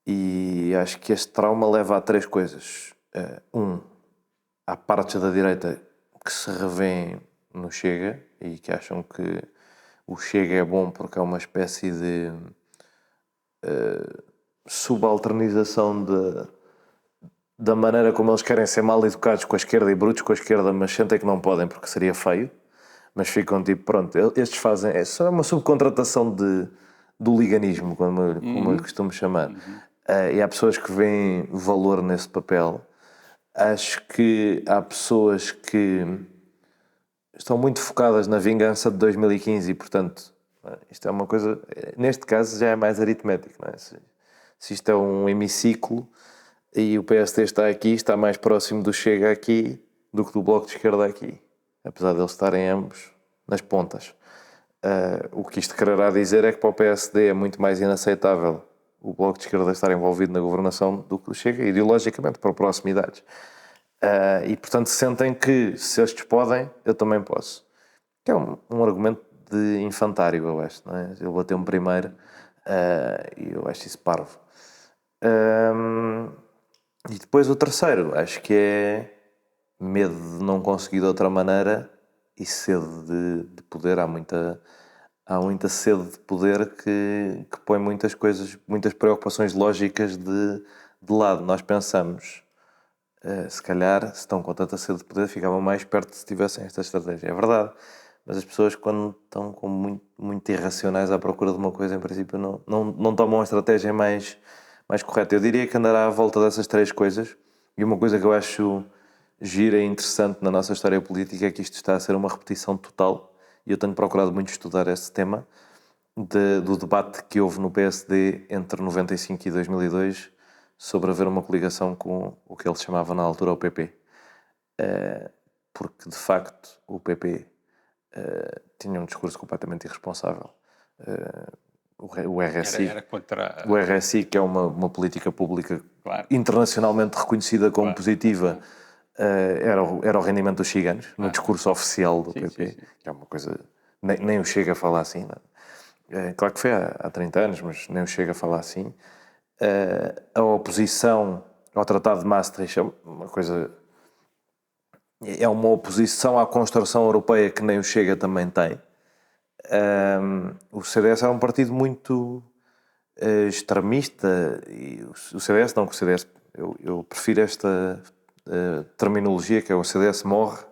E acho que este trauma leva a três coisas. Há partes da direita que se revêem no Chega e que acham que o Chega é bom porque é uma espécie de subalternização da maneira como eles querem ser mal educados com a esquerda e brutos com a esquerda, mas sentem que não podem porque seria feio. Mas ficam tipo, pronto, estes fazem... É só uma subcontratação do liganismo, como eu costumo chamar. E há pessoas que veem valor nesse papel. Acho que há pessoas que estão muito focadas na vingança de 2015 e, portanto, isto é uma coisa... Neste caso já é mais aritmético, não é? Se isto é um hemiciclo e o PSD está aqui, está mais próximo do Chega aqui do que do Bloco de Esquerda aqui, apesar de eles estarem ambos nas pontas. O que isto quererá dizer é que para o PSD é muito mais inaceitável o Bloco de Esquerda estar envolvido na governação do que o Chega, ideologicamente, por proximidades. E, portanto, sentem que se estes podem, eu também posso. Que é um argumento de infantário, eu acho, não é? Ele bateu-me primeiro e eu acho isso parvo. E depois o terceiro, acho que é medo de não conseguir de outra maneira e sede de poder. Há muita sede de poder que põe muitas coisas, muitas preocupações lógicas de lado. Nós pensamos, se calhar, se estão com tanta sede de poder, ficavam mais perto se tivessem esta estratégia. É verdade, mas as pessoas, quando estão com muito irracionais à procura de uma coisa, em princípio não tomam a estratégia mais correta. Eu diria que andará à volta dessas três coisas, e uma coisa que eu acho gira e interessante na nossa história política é que isto está a ser uma repetição total, e eu tenho procurado muito estudar esse tema, do debate que houve no PSD entre 95 e 2002 sobre haver uma coligação com o que ele chamava na altura o PP. Porque, de facto, o PP tinha um discurso completamente irresponsável. o RSI. Era contra... O RSI, que é uma política pública Claro. internacionalmente reconhecida como Claro. positiva, era o rendimento dos ciganos, no discurso oficial do PP, sim. que é uma coisa... Nem o Chega a falar assim, não é? Claro que foi há 30 anos, mas nem o Chega a falar assim. A oposição ao Tratado de Maastricht é uma coisa... É uma oposição à construção europeia que nem o Chega também tem. O CDS era um partido muito extremista, e o CDS não, que o CDS, eu prefiro esta terminologia, que é o CDS morre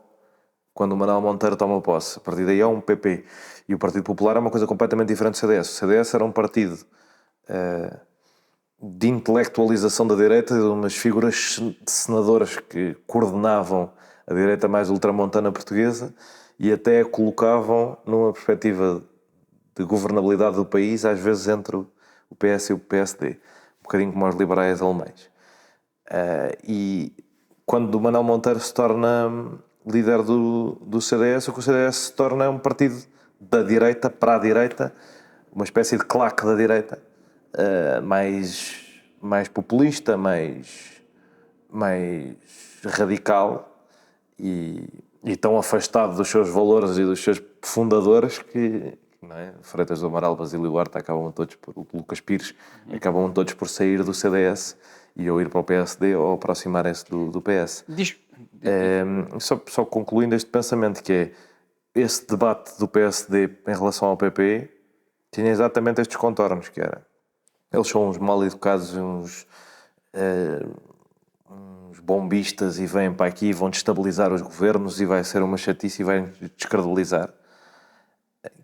quando o Manuel Monteiro toma posse. A partir daí é um PP. E o Partido Popular é uma coisa completamente diferente do CDS. O CDS era um partido de intelectualização da direita, de umas figuras senadoras que coordenavam a direita mais ultramontana portuguesa e até a colocavam numa perspectiva de governabilidade do país, às vezes entre o PS e o PSD, um bocadinho como os liberais alemães. E quando o Manuel Monteiro se torna líder do CDS, o que o CDS se torna é um partido da direita para a direita, uma espécie de claque da direita, mais populista, mais radical e tão afastado dos seus valores e dos seus fundadores que não é? Freitas do Amaral, Basílio Duarte acabam todos por Lucas Pires, acabam todos por sair do CDS e ou ir para o PSD ou aproximarem-se do PS. Só concluindo este pensamento, que é esse debate do PSD em relação ao PP tinha exatamente estes contornos, que era eles são uns mal educados, uns bombistas e vêm para aqui e vão destabilizar os governos e vai ser uma chatice e vai descredibilizar,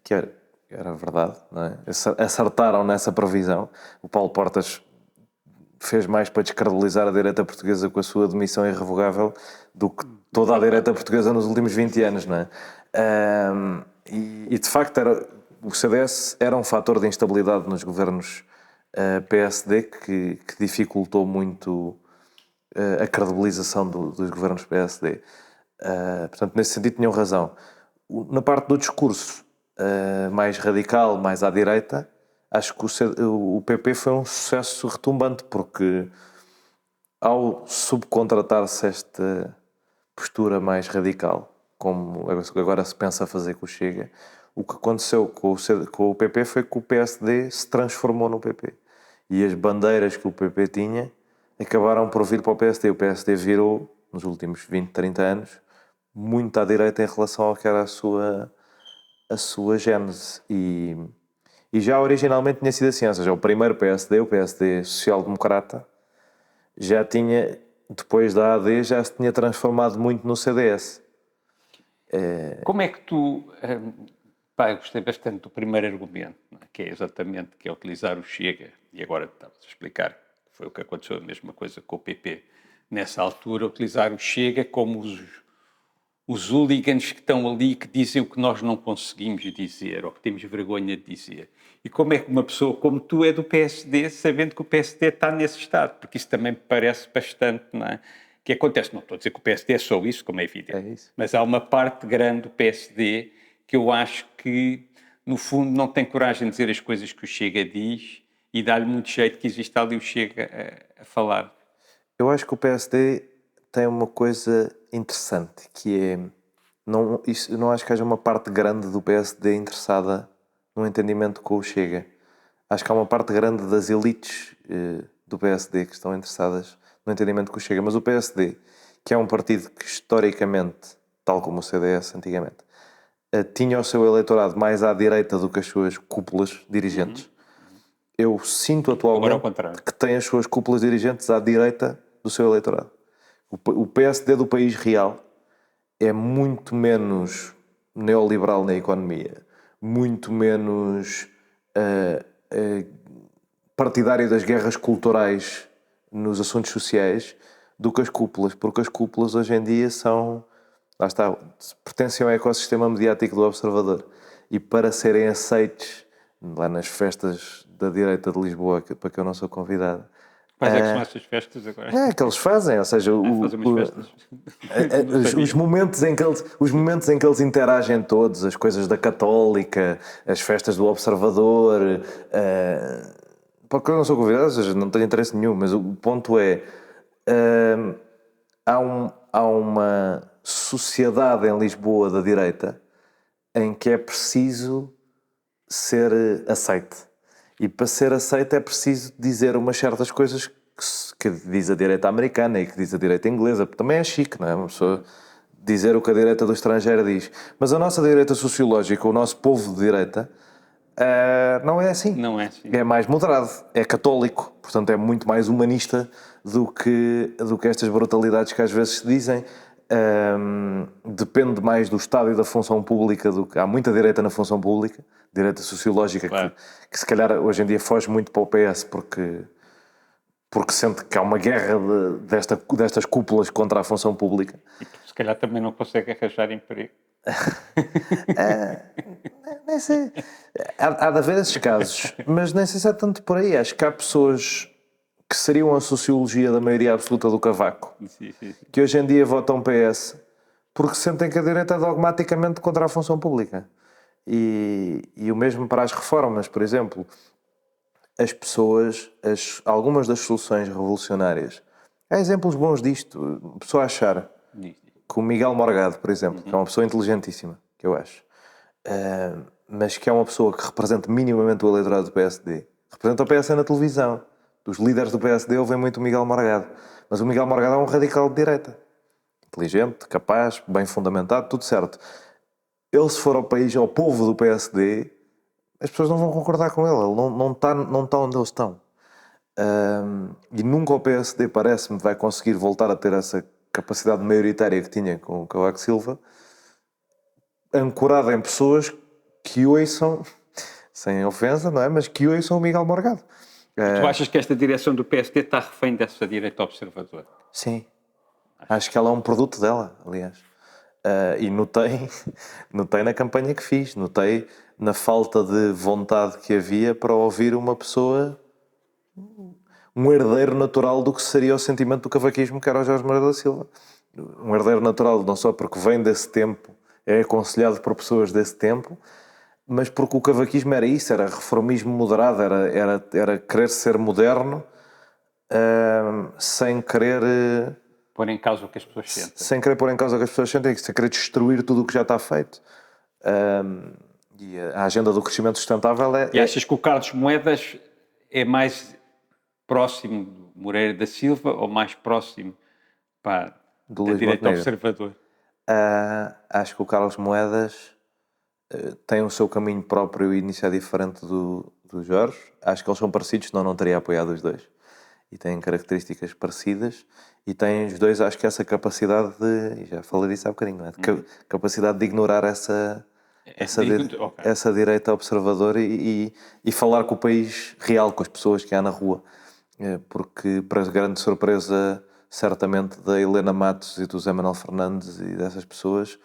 que era verdade, não é? Acertaram nessa previsão. O Paulo Portas fez mais para descredibilizar a direita portuguesa com a sua demissão irrevogável do que toda a direita portuguesa nos últimos 20 anos, não é? E de facto o CDS era um fator de instabilidade nos governos PSD que dificultou muito a credibilização dos governos PSD. Portanto, nesse sentido tinham razão. Na parte do discurso mais radical, mais à direita, acho que o PP foi um sucesso retumbante, porque ao subcontratar-se esta postura mais radical, como agora se pensa fazer com o Chega, o que aconteceu com o PP foi que o PSD se transformou no PP. E as bandeiras que o PP tinha acabaram por vir para o PSD. O PSD virou, nos últimos 20, 30 anos, muito à direita em relação ao que era a sua gênese. E já originalmente tinha sido assim, ou seja, o primeiro PSD, o PSD social-democrata, já tinha, depois da AD, já se tinha transformado muito no CDS. Como é que tu... eu gostei bastante do primeiro argumento, não é? Que é exatamente que é utilizar o Chega, e agora estavas a explicar que foi o que aconteceu, a mesma coisa com o PP. Nessa altura, utilizar o Chega como os hooligans que estão ali, que dizem o que nós não conseguimos dizer, ou que temos vergonha de dizer. E como é que uma pessoa como tu é do PSD, sabendo que o PSD está nesse estado? Porque isso também me parece bastante, não é? Que acontece, não estou a dizer que o PSD é só isso, como é evidente, É isso. mas há uma parte grande do PSD que eu acho que, no fundo, não tem coragem de dizer as coisas que o Chega diz e dá-lhe muito jeito que existe ali o Chega a falar. Eu acho que o PSD tem uma coisa interessante, que é... eu não acho que haja uma parte grande do PSD interessada no entendimento com o Chega. Acho que há uma parte grande das elites do PSD que estão interessadas no entendimento com o Chega. Mas o PSD, que é um partido que historicamente, tal como o CDS antigamente, tinha o seu eleitorado mais à direita do que as suas cúpulas dirigentes. Eu sinto Agora ao atualmente contrário. que tem as suas cúpulas dirigentes à direita do seu eleitorado. O PSD do país real é muito menos neoliberal na economia, muito menos partidário das guerras culturais nos assuntos sociais do que as cúpulas, porque as cúpulas hoje em dia são, lá está, pertencem ao ecossistema mediático do Observador, e para serem aceites lá nas festas da direita de Lisboa, para que eu não sou convidado, Quais é que são essas festas agora? É que eles fazem, ou seja, Fazem umas festas. os momentos em que eles interagem todos, as coisas da Católica, as festas do Observador, porque eu não sou convidado, ou seja, não tenho interesse nenhum, mas o ponto é, há uma sociedade em Lisboa da direita em que é preciso ser aceite. E para ser aceite é preciso dizer umas certas coisas que diz a direita americana e que diz a direita inglesa, porque também é chique, não é? Uma pessoa dizer o que a direita do estrangeiro diz. Mas a nossa direita sociológica, o nosso povo de direita, não é assim. Não é assim. É mais moderado, é católico, portanto é muito mais humanista do que estas brutalidades que às vezes se dizem. Depende mais do Estado e da função pública do que... Há muita direita na função pública, direita sociológica, Claro. que se calhar hoje em dia foge muito para o PS porque sente que há uma guerra destas cúpulas contra a função pública. E se calhar também não consegue arranjar emprego. Nem sei. Há de haver esses casos, mas nem sei se é tanto por aí. Acho que há pessoas que seriam a sociologia da maioria absoluta do Cavaco, Sim. que hoje em dia votam PS porque sentem que a direita é dogmaticamente contra a função pública. E o mesmo para as reformas, por exemplo. As pessoas, algumas das soluções revolucionárias, há exemplos bons disto. A pessoa achar que o Miguel Morgado, por exemplo, que é uma pessoa inteligentíssima, que eu acho, mas que é uma pessoa que representa minimamente o eleitorado do PSD, representa o PSD na televisão. Dos líderes do PSD ouvem muito o Miguel Morgado, mas o Miguel Morgado é um radical de direita, inteligente, capaz, bem fundamentado, tudo certo. Ele, se for ao país, ao povo do PSD, as pessoas não vão concordar com ele não está onde eles estão. E nunca o PSD, parece-me, vai conseguir voltar a ter essa capacidade maioritária que tinha com o Cavaco Silva, ancorada em pessoas que ouçam, sem ofensa, não é? Mas que ouçam o Miguel Morgado. Tu achas que esta direção do PSD está refém dessa direita observadora? Sim. Acho que ela é um produto dela, aliás. E notei na campanha que fiz, notei na falta de vontade que havia para ouvir uma pessoa, um herdeiro natural do que seria o sentimento do cavaquismo, que era o Jorge Moreira da Silva. Um herdeiro natural não só porque vem desse tempo, é aconselhado por pessoas desse tempo, mas porque o cavaquismo era isso, era reformismo moderado, era querer ser moderno, sem querer... Pôr em causa o que as pessoas sentem. Sem querer pôr em causa o que as pessoas sentem, sem querer destruir tudo o que já está feito. E a agenda do crescimento sustentável é... E achas que o Carlos Moedas é mais próximo do Moreira da Silva ou mais próximo da direita observadora? Acho que o Carlos Moedas tem o seu caminho próprio e isso é diferente do Jorge. Acho que eles são parecidos, senão não teria apoiado os dois. E têm características parecidas e têm os dois, acho que essa capacidade de, e já falei disso há bocadinho, não é? Capacidade de ignorar essa direita observadora e falar com o país real, com as pessoas que há na rua, porque para grande surpresa certamente da Helena Matos e do Zé Manuel Fernandes e dessas pessoas,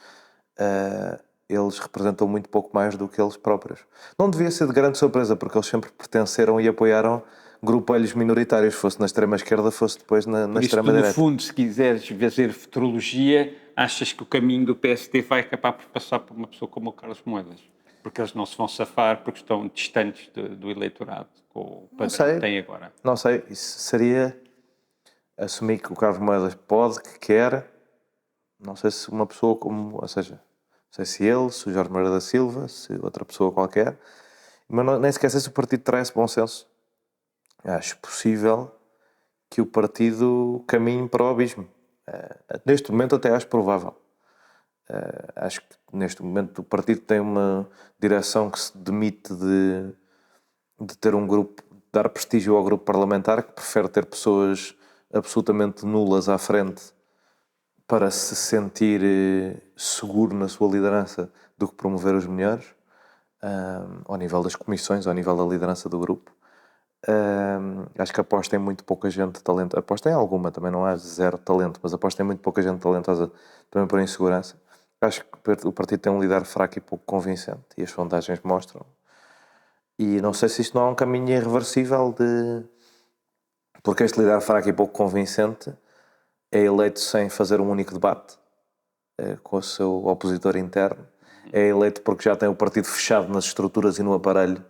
eles representam muito pouco mais do que eles próprios. Não devia ser de grande surpresa, porque eles sempre pertenceram e apoiaram grupelhos minoritários, fosse na extrema-esquerda, fosse depois na extrema-direita. No fundo, se quiseres fazer futurologia, achas que o caminho do PSD vai acabar por passar por uma pessoa como o Carlos Moedas? Porque eles não se vão safar porque estão distantes do eleitorado, com o padrão que têm agora. Não sei, isso seria assumir que o Carlos Moedas pode, que quer, não sei se uma pessoa como, ou seja, não sei se ele, se o Jorge Moreira da Silva, se outra pessoa qualquer, mas nem sequer sei se o partido terá esse bom senso. Acho possível que o partido caminhe para o abismo. Neste momento até acho provável. Acho que neste momento o partido tem uma direção que se demite de ter um grupo, dar prestígio ao grupo parlamentar, que prefere ter pessoas absolutamente nulas à frente para se sentir seguro na sua liderança do que promover os melhores, ao nível das comissões, ao nível da liderança do grupo. Acho que aposta em muito pouca gente talentosa. Aposta em alguma, também não há zero talento, mas aposta em muito pouca gente talentosa também por insegurança. Acho que o partido tem um líder fraco e pouco convincente e as sondagens mostram. E não sei se isto não é um caminho irreversível de porque este líder fraco e pouco convincente é eleito sem fazer um único debate com o seu opositor interno. É eleito porque já tem o partido fechado nas estruturas e no aparelho.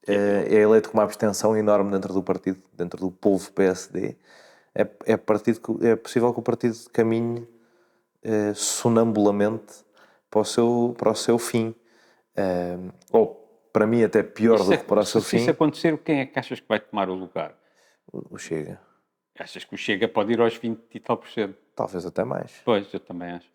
É eleito com uma abstenção enorme dentro do partido, dentro do povo PSD. É possível que o partido caminhe sonambulamente para o seu fim. Ou, para mim, até pior do que para o seu fim. Se isso acontecer, quem é que achas que vai tomar o lugar? O Chega. Achas que o Chega pode ir aos 20 e tal %? Talvez até mais. Pois, eu também acho.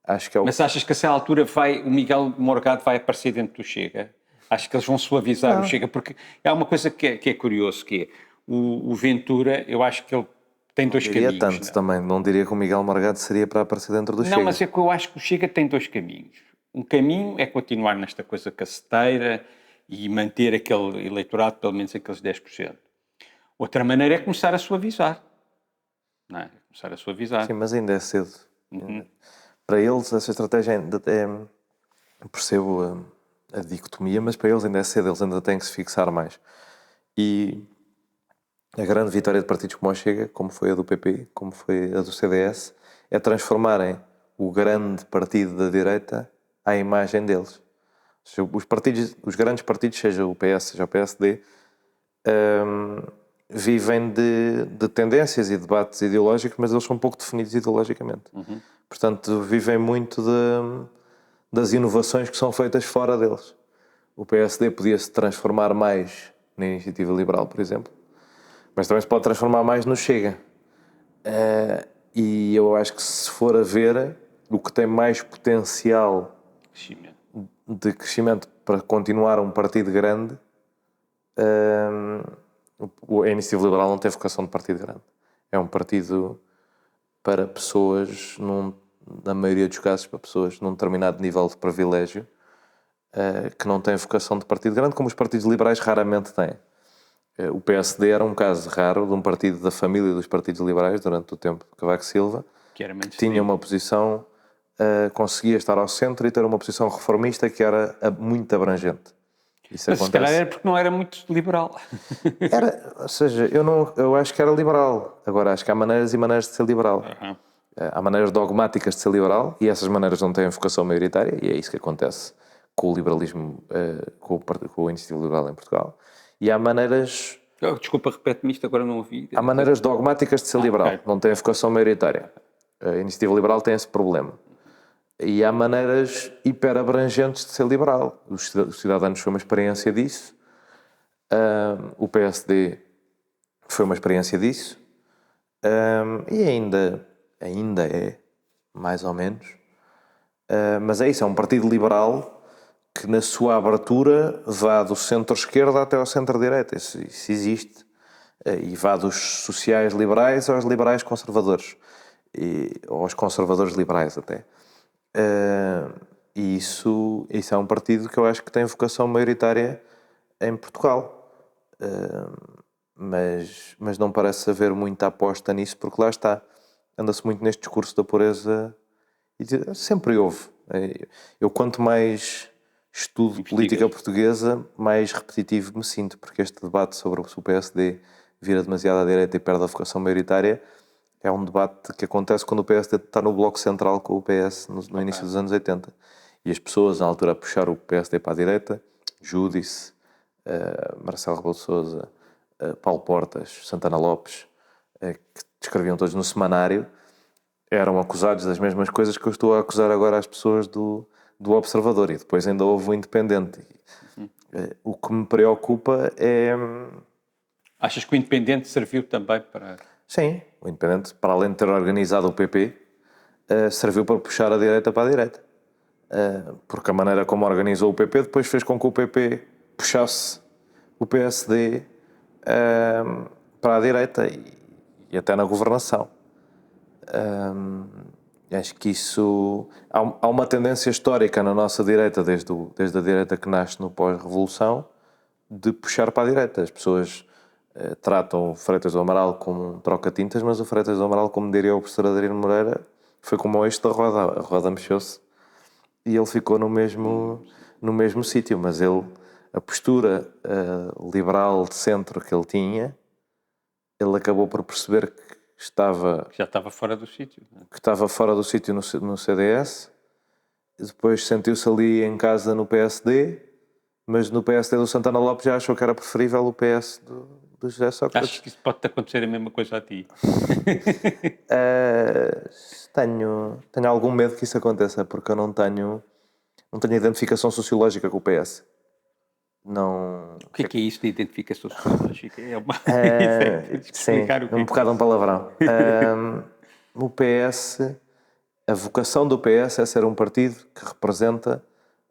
Acho que é o... Mas achas que a essa altura o Miguel Morgado vai aparecer dentro do Chega? Acho que eles vão suavizar o Chega, porque há uma coisa que é curioso, que é o Ventura, eu acho que ele tem dois caminhos. Tanto também, não diria que o Miguel Morgado seria para aparecer dentro do Chega. Não, mas é que eu acho que o Chega tem dois caminhos. Um caminho é continuar nesta coisa caceteira e manter aquele eleitorado, pelo menos aqueles 10%. Outra maneira é começar a suavizar. Não é? Começar a suavizar. Sim, mas ainda é cedo. Para eles, essa estratégia ainda percebo a dicotomia, mas para eles ainda é cedo, eles ainda têm que se fixar mais. E a grande vitória de partidos como o Chega, como foi a do PP, como foi a do CDS, é transformarem o grande partido da direita à imagem deles. Ou seja, os grandes partidos, seja o PS, seja o PSD, vivem de tendências e debates ideológicos, mas eles são um pouco definidos ideologicamente. Portanto, vivem muito das inovações que são feitas fora deles. O PSD podia se transformar mais na Iniciativa Liberal, por exemplo, mas também se pode transformar mais no Chega. E eu acho que, se for a ver, o que tem mais potencial de crescimento para continuar um partido grande, a Iniciativa Liberal não tem vocação de partido grande. É um partido para pessoas, na maioria dos casos, para pessoas num determinado nível de privilégio, que não têm vocação de partido grande, como os partidos liberais raramente têm. O PSD era um caso raro de um partido da família dos partidos liberais, durante o tempo de Cavaco Silva, que tinha uma posição, conseguia estar ao centro e ter uma posição reformista que era muito abrangente. Isso mas acontece. Se calhar era porque não era muito liberal. Ou seja, eu acho que era liberal. Agora, acho que há maneiras e maneiras de ser liberal. Há maneiras dogmáticas de ser liberal e essas maneiras não têm vocação maioritária, e é isso que acontece com o liberalismo, com a Iniciativa Liberal em Portugal. E há maneiras... Desculpa, repete-me isto, agora não ouvi. Há maneiras dogmáticas de ser liberal, okay. Não têm vocação maioritária. A Iniciativa Liberal tem esse problema. E há maneiras hiperabrangentes de ser liberal. Os Cidadanos foi uma experiência disso. O PSD foi uma experiência disso. E ainda é, mais ou menos. Mas é isso, é um partido liberal que na sua abertura vá do centro-esquerda até ao centro-direita. Isso existe. E vá dos sociais-liberais aos liberais-conservadores. Ou aos conservadores liberais até. E isso é um partido que eu acho que tem vocação maioritária em Portugal. Mas não parece haver muita aposta nisso, porque lá está. Anda-se muito neste discurso da pureza. E sempre houve. Eu quanto mais estudo política portuguesa, mais repetitivo me sinto, porque este debate sobre se o PSD vira demasiado à direita e perde a vocação maioritária é um debate que acontece quando o PSD está no bloco central com o PS no início dos anos 80. E as pessoas, na altura, a puxar o PSD para a direita, Júdice, Marcelo Rebelo de Sousa, Paulo Portas, Santana Lopes, que escreviam todos no semanário, eram acusados das mesmas coisas que eu estou a acusar agora as pessoas do Observador. E depois ainda houve o Independente. O que me preocupa é... Achas que o Independente serviu também para... Sim, o Independente, para além de ter organizado o PP, serviu para puxar a direita para a direita. Porque a maneira como organizou o PP depois fez com que o PP puxasse o PSD para a direita e até na governação. Acho que isso... Há uma tendência histórica na nossa direita, desde a direita que nasce no pós-revolução, de puxar para a direita. As pessoas... tratam o Freitas do Amaral como um troca-tintas, mas o Freitas do Amaral, como diria o professor Adriano Moreira, foi como o eixo da roda. A roda mexeu-se e ele ficou no mesmo sítio, mas a postura liberal de centro que ele tinha ele acabou por perceber que Já estava fora do sítio. Não é? que estava fora do sítio no CDS, e depois sentiu-se ali em casa no PSD, mas no PSD do Santana Lopes já achou que era preferível o PS do José Sócrates. Acho que isso pode acontecer a mesma coisa a ti. Tenho algum medo que isso aconteça, porque eu não tenho identificação sociológica com o PS. Não. O que é isso de identificação sociológica? É uma... Tens que Sim, explicar o que um é bocado um palavrão. O PS, a vocação do PS é ser um partido que representa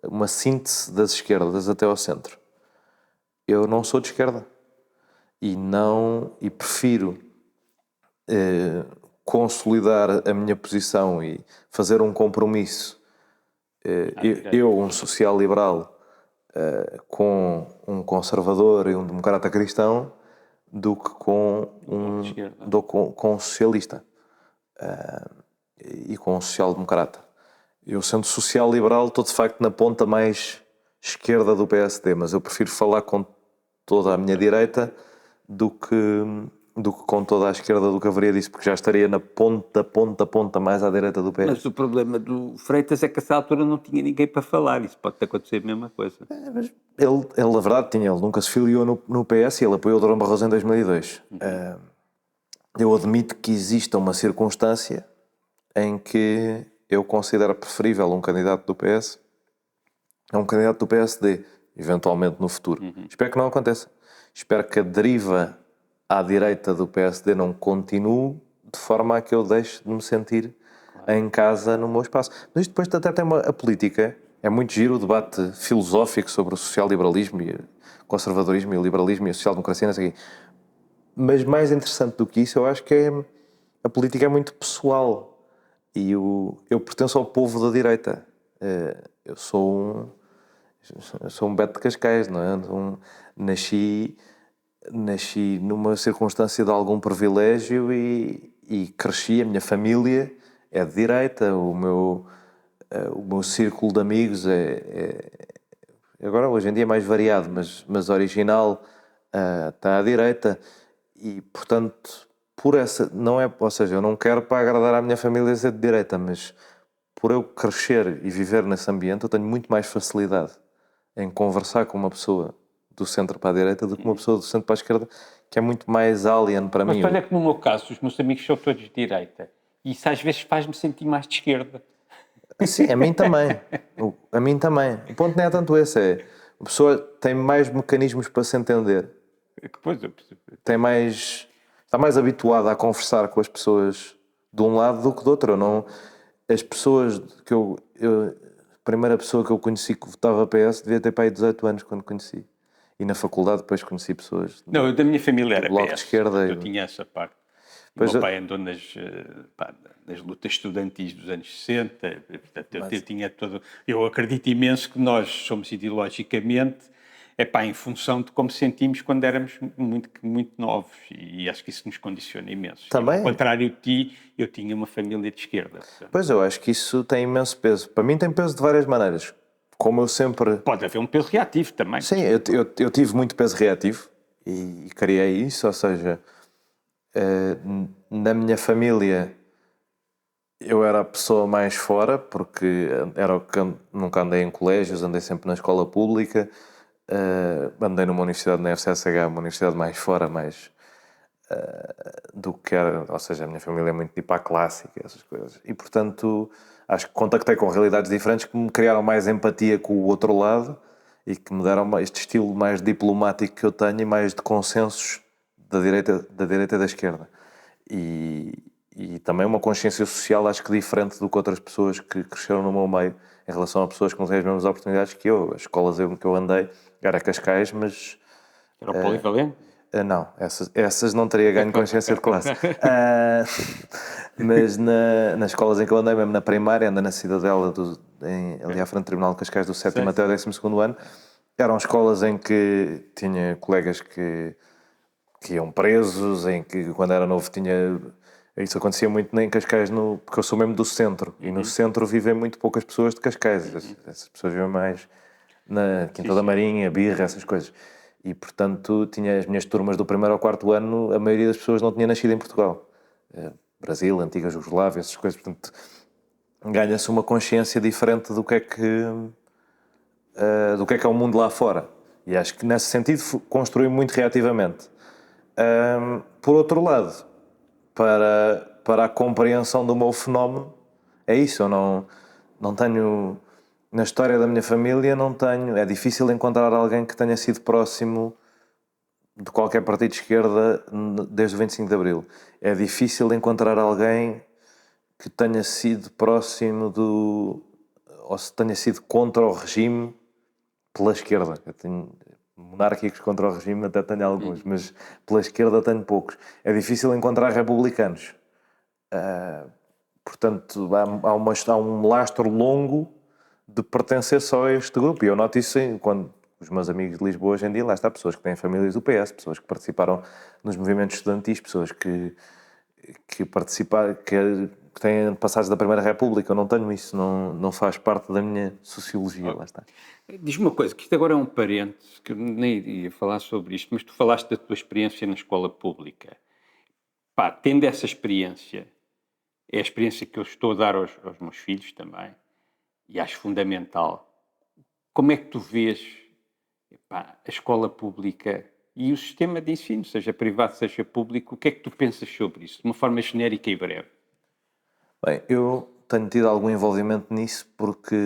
uma síntese das esquerdas até ao centro. Eu não sou de esquerda e prefiro consolidar a minha posição e fazer um compromisso. Eu, um social-liberal, com um conservador e um democrata cristão, do que com um socialista e com um social-democrata. Eu, sendo social-liberal, estou de facto na ponta mais esquerda do PSD, mas eu prefiro falar com toda a minha direita do que com toda a esquerda do que haveria disso, porque já estaria na ponta mais à direita do PS. Mas o problema do Freitas é que a essa altura não tinha ninguém para falar, isso pode acontecer a mesma coisa. Mas ele na verdade, ele nunca se filiou no PS e ele apoiou o Durão Barroso em 2002. Eu admito que exista uma circunstância em que eu considero preferível um candidato do PS a um candidato do PSD, eventualmente no futuro. Espero que não aconteça. Espero que a deriva à direita do PSD não continue de forma a que eu deixe de me sentir em casa no meu espaço. Mas isto depois até tem a política. É muito giro o debate filosófico sobre o social-liberalismo e o conservadorismo e o liberalismo e a social-democracia, não sei o quê. Mas mais interessante do que isso, eu acho que a política é muito pessoal. E eu pertenço ao povo da direita. Eu sou um Beto de Cascais, não é? Nasci numa circunstância de algum privilégio e cresci. A minha família é de direita, o meu círculo de amigos agora hoje em dia é mais variado, mas original, está à direita, e portanto não é, ou seja, eu não quero para agradar à minha família ser de direita, mas por eu crescer e viver nesse ambiente eu tenho muito mais facilidade em conversar com uma pessoa do centro para a direita do que uma pessoa do centro para a esquerda, que é muito mais alien para mim. Mas olha que no meu caso, os meus amigos são todos de direita. E isso às vezes faz-me sentir mais de esquerda. Sim, a mim também. A mim também. O ponto não é tanto esse, a pessoa tem mais mecanismos para se entender. Depois eu percebo. Está mais habituada a conversar com as pessoas de um lado do que do outro. As pessoas que a primeira pessoa que eu conheci que votava PS devia ter para aí 18 anos quando conheci. E na faculdade depois conheci pessoas... Não, da minha família era bloco PS. de esquerda. Eu tinha essa parte. O meu pai andou nas lutas estudantis dos anos 60, portanto, eu tinha todo... Eu acredito imenso que nós somos ideologicamente em função de como sentimos quando éramos muito, muito novos, e acho que isso nos condiciona imenso. Também. Ao contrário de ti, eu tinha uma família de esquerda. Portanto. Pois, eu acho que isso tem imenso peso. Para mim tem peso de várias maneiras. Como eu sempre... Pode haver um peso reativo também. Sim, eu tive muito peso reativo e criei isso, ou seja, na minha família eu era a pessoa mais fora, porque era o que nunca andei em colégios, andei sempre na escola pública, andei numa universidade na FCSH, uma universidade mais fora, mais do que era, ou seja, a minha família é muito tipo à clássica, essas coisas, e portanto acho que contactei com realidades diferentes que me criaram mais empatia com o outro lado e que me deram este estilo mais diplomático que eu tenho e mais de consensos da direita e da esquerda, e também uma consciência social, acho que diferente do que outras pessoas que cresceram no meu meio em relação a pessoas que não têm as mesmas oportunidades que eu. As escolas em que eu andei era Cascais, mas... Era o Polivalente? Não, essas não teria ganho consciência de classe. Mas nas escolas em que eu andei, mesmo na primária, andei na Cidadela, ali à frente do Tribunal de Cascais, do 7º até o 12º ano, eram escolas em que tinha colegas que iam presos, em que quando era novo tinha... Isso acontecia muito em Cascais, porque eu sou mesmo do centro, e no centro vivem muito poucas pessoas de Cascais. Essas pessoas vivem mais na Quinta da Marinha, Birra, essas coisas. E, portanto, tinha as minhas turmas do primeiro ao quarto ano, a maioria das pessoas não tinha nascido em Portugal. Brasil, antiga Jugoslávia, essas coisas. Portanto, ganha-se uma consciência diferente do que é o mundo lá fora. E acho que, nesse sentido, construí muito reativamente. Por outro lado, para a compreensão do meu fenómeno, é isso. Eu não tenho... Na história da minha família, não tenho... É difícil encontrar alguém que tenha sido próximo de qualquer partido de esquerda desde o 25 de Abril. É difícil encontrar alguém que tenha sido próximo ou se tenha sido contra o regime pela esquerda. Eu tenho monárquicos contra o regime, até tenho alguns, mas pela esquerda tenho poucos. É difícil encontrar republicanos. Portanto, há um lastro longo de pertencer só a este grupo. E eu noto isso quando os meus amigos de Lisboa hoje em dia, lá está, pessoas que têm famílias do PS, pessoas que participaram nos movimentos estudantis, pessoas que participaram, que têm passados da Primeira República. Eu não tenho isso, não faz parte da minha sociologia, lá está. Diz-me uma coisa, que isto agora é um parênteses, que eu nem iria falar sobre isto, mas tu falaste da tua experiência na escola pública. Pá, tendo essa experiência, é a experiência que eu estou a dar aos meus filhos também, e acho fundamental. Como é que tu vês, pá, a escola pública e o sistema de ensino, seja privado, seja público, o que é que tu pensas sobre isso, de uma forma genérica e breve? Bem, eu tenho tido algum envolvimento nisso porque,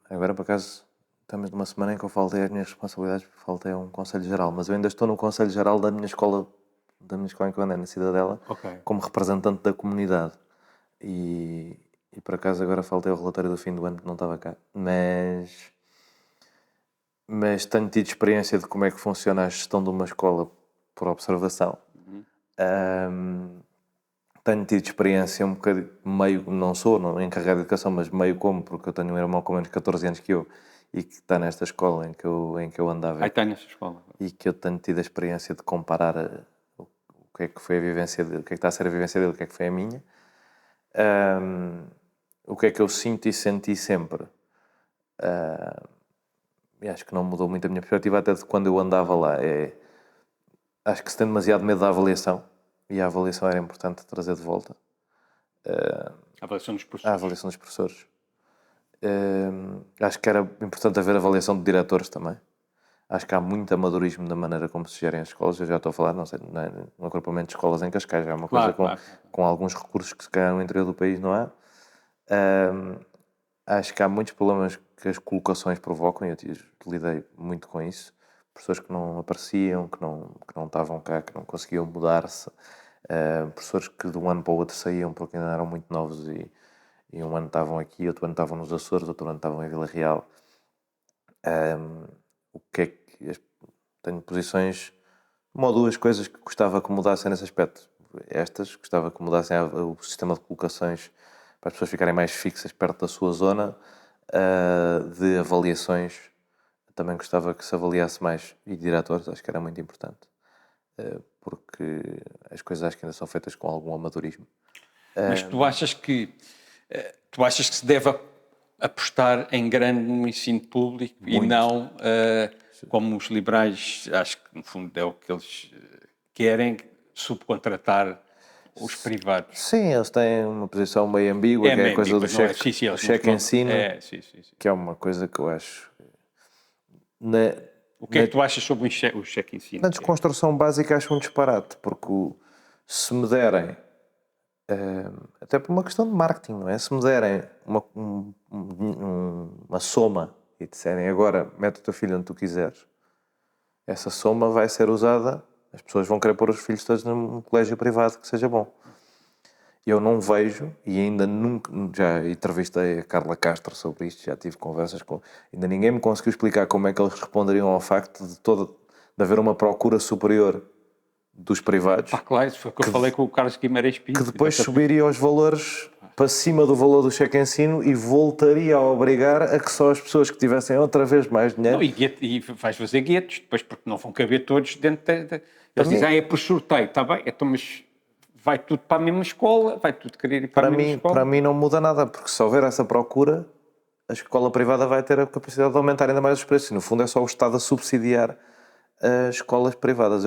agora por acaso, estamos numa semana em que eu faltei às minhas responsabilidades, faltei a um Conselho Geral, mas eu ainda estou no Conselho Geral da minha escola em que eu andei, na Cidadela, como representante da comunidade. E por acaso agora faltei ao relatório do fim do ano, que não estava cá. Mas tenho tido experiência de como é que funciona a gestão de uma escola por observação. Tenho tido experiência um bocadinho, meio, não encarregado de educação, mas meio porque eu tenho um irmão com menos de 14 anos que eu e que está nesta escola em que eu andava. Está nesta escola. E que eu tenho tido a experiência de comparar o que é que foi a vivência dele, o que é que está a ser a vivência dele, o que é que foi a minha. O que é que eu sinto e senti sempre. E acho que não mudou muito a minha perspectiva até de quando eu andava lá. Acho que se tem demasiado medo da avaliação. E a avaliação era importante trazer de volta. A avaliação dos professores. A avaliação dos professores. Acho que era importante haver avaliação de diretores também. Acho que há muito amadorismo na maneira como se gerem as escolas. Eu já estou a falar, não sei, no agrupamento de escolas em Cascais. É uma coisa com alguns recursos que se calhar no interior do país não há. Acho que há muitos problemas que as colocações provocam e eu lidei muito com isso. Professores que não apareciam, que não estavam cá, que não conseguiam mudar-se. Professores que de um ano para o outro saíam porque ainda eram muito novos e um ano estavam aqui, outro ano estavam nos Açores, outro ano estavam em Vila Real. O que é que... Tenho posições, uma ou duas coisas que gostava que mudassem nesse aspecto. Gostava que mudassem o sistema de colocações para as pessoas ficarem mais fixas perto da sua zona, de avaliações. Também gostava que se avaliasse mais, e diretores, acho que era muito importante, porque as coisas acho que ainda são feitas com algum amadorismo. Mas tu achas que se deve apostar em grande no ensino público muito. E não como os liberais, acho que no fundo é o que eles querem, subcontratar os privados? Sim, eles têm uma posição meio ambígua, que é a coisa do cheque-ensino, que é uma coisa que eu acho... O que é que tu achas sobre o cheque-ensino? Na desconstrução básica acho um disparate, porque se me derem, até por uma questão de marketing, não é? Se me derem uma soma e disserem agora mete o teu filho onde tu quiseres, essa soma vai ser usada, as pessoas vão querer pôr os filhos todos num colégio privado que seja bom. Eu não vejo, e ainda nunca, já entrevistei a Carla Castro sobre isto, já tive conversas com... Ainda ninguém me conseguiu explicar como é que eles responderiam ao facto de haver uma procura superior dos privados. Claro, isso foi o que eu falei com o Carlos Guimarães Pinto. Que depois subiria os valores para cima do valor do cheque-ensino e voltaria a obrigar a que só as pessoas que tivessem outra vez mais dinheiro... Não, e vais fazer guetos, depois porque não vão caber todos dentro da... Eles dizem, é por sorteio, está bem, então mas... Vai tudo para a mesma escola, vai tudo querer ir para a mesma escola. Para mim não muda nada, porque se houver essa procura, a escola privada vai ter a capacidade de aumentar ainda mais os preços. E no fundo é só o Estado a subsidiar as escolas privadas.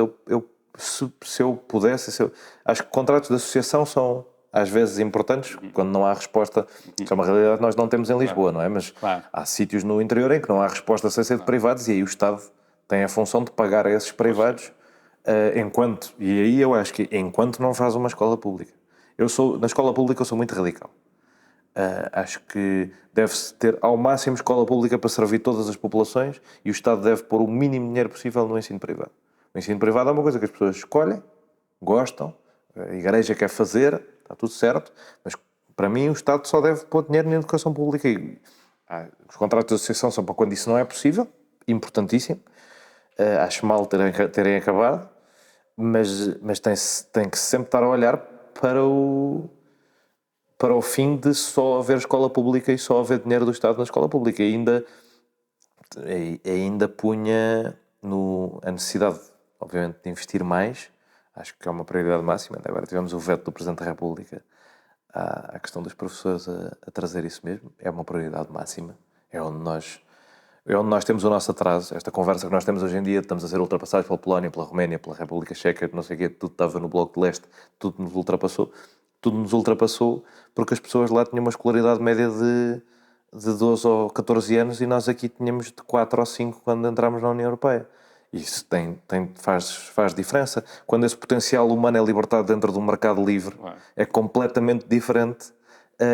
Se eu pudesse, acho que contratos de associação são às vezes importantes, quando não há resposta, que é uma realidade que nós não temos em Lisboa, não é? Mas há sítios no interior em que não há resposta sem ser de privados, e aí o Estado tem a função de pagar a esses privados, e aí eu acho que enquanto não faz uma escola pública. Na escola pública eu sou muito radical. Acho que deve-se ter ao máximo escola pública para servir todas as populações, e o Estado deve pôr o mínimo dinheiro possível no ensino privado. O ensino privado é uma coisa que as pessoas escolhem, gostam, a igreja quer fazer, está tudo certo, mas para mim o Estado só deve pôr dinheiro na educação pública. Os contratos de associação são para quando isso não é possível, importantíssimo. Acho mal terem acabado, mas tem que sempre estar a olhar para o fim de só haver escola pública e só haver dinheiro do Estado na escola pública. E ainda punha a necessidade, obviamente, de investir mais. Acho que é uma prioridade máxima. Agora tivemos o veto do Presidente da República à questão dos professores a trazer isso mesmo. É uma prioridade máxima. É onde nós temos o nosso atraso. Esta conversa que nós temos hoje em dia, estamos a ser ultrapassados pela Polónia, pela Roménia, pela República Checa, não sei o quê, tudo estava no Bloco de Leste, tudo nos ultrapassou porque as pessoas lá tinham uma escolaridade média de 12 ou 14 anos, e nós aqui tínhamos de 4 ou 5 quando entramos na União Europeia. Isso faz diferença. Quando esse potencial humano é libertado dentro de um mercado livre, é completamente diferente,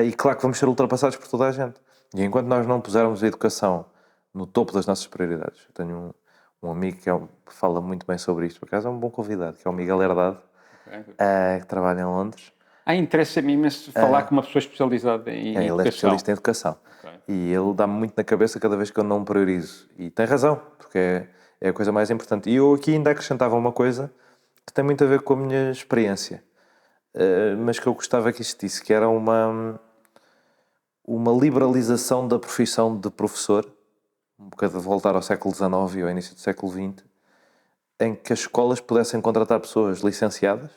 e claro que vamos ser ultrapassados por toda a gente. E enquanto nós não pusermos a educação no topo das nossas prioridades, eu tenho um amigo que fala muito bem sobre isto, por acaso é um bom convidado, que é o Miguel Herdade, que trabalha em Londres. Interessa-me imenso falar com uma pessoa especializada em educação. Ele é especialista em educação. E ele dá-me muito na cabeça cada vez que eu não priorizo. E tem razão, porque é a coisa mais importante. E eu aqui ainda acrescentava uma coisa que tem muito a ver com a minha experiência, mas que eu gostava que existisse, que era uma liberalização da profissão de professor, um bocado de voltar ao século XIX e ao início do século XX, em que as escolas pudessem contratar pessoas licenciadas,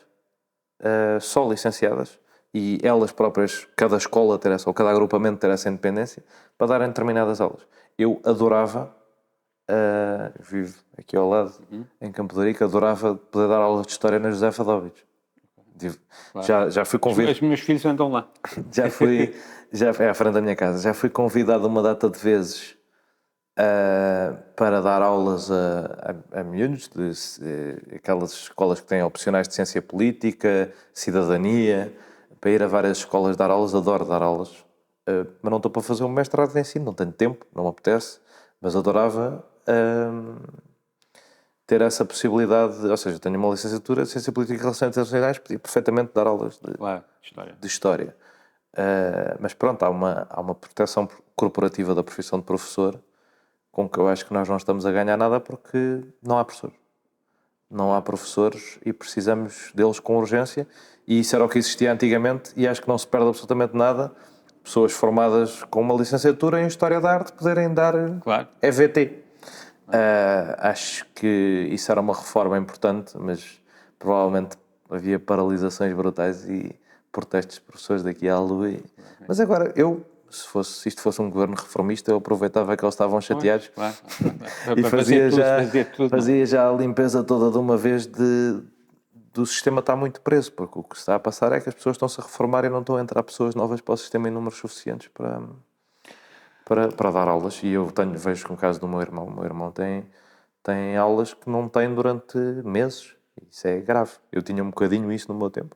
só licenciadas, e elas próprias, cada escola ter essa, ou cada agrupamento ter essa independência, para darem determinadas aulas. Eu adorava, vivo aqui ao lado, em Campo de Ourique, adorava poder dar aulas de História na Josefa de Óbidos. Já fui convidado. Os meus filhos andam lá. É à frente da minha casa. Já fui convidado uma data de vezes para dar aulas a miúdos de aquelas escolas que têm opcionais de ciência política, cidadania, para ir a várias escolas dar aulas. Adoro dar aulas, mas não estou para fazer um mestrado de ensino, não tenho tempo, não me apetece, mas adorava ter essa possibilidade, ou seja, tenho uma licenciatura de ciência política e relações internacionais, podia perfeitamente dar aulas de história. Mas pronto, há uma proteção corporativa da profissão de professor, com que eu acho que nós não estamos a ganhar nada, porque não há professores. Não há professores e precisamos deles com urgência, e isso era o que existia antigamente, e acho que não se perde absolutamente nada. Pessoas formadas com uma licenciatura em História da Arte poderem dar EVT. Acho que isso era uma reforma importante, mas provavelmente havia paralisações brutais e protestos de professores daqui à lua. Mas agora, se isto fosse um governo reformista, eu aproveitava que eles estavam chateados e fazia já a limpeza toda de uma vez do sistema. Está muito preso, porque o que está a passar é que as pessoas estão-se a reformar e não estão a entrar pessoas novas para o sistema em números suficientes para dar aulas. E eu vejo com o caso do meu irmão. O meu irmão tem aulas que não tem durante meses. Isso é grave. Eu tinha um bocadinho isso no meu tempo,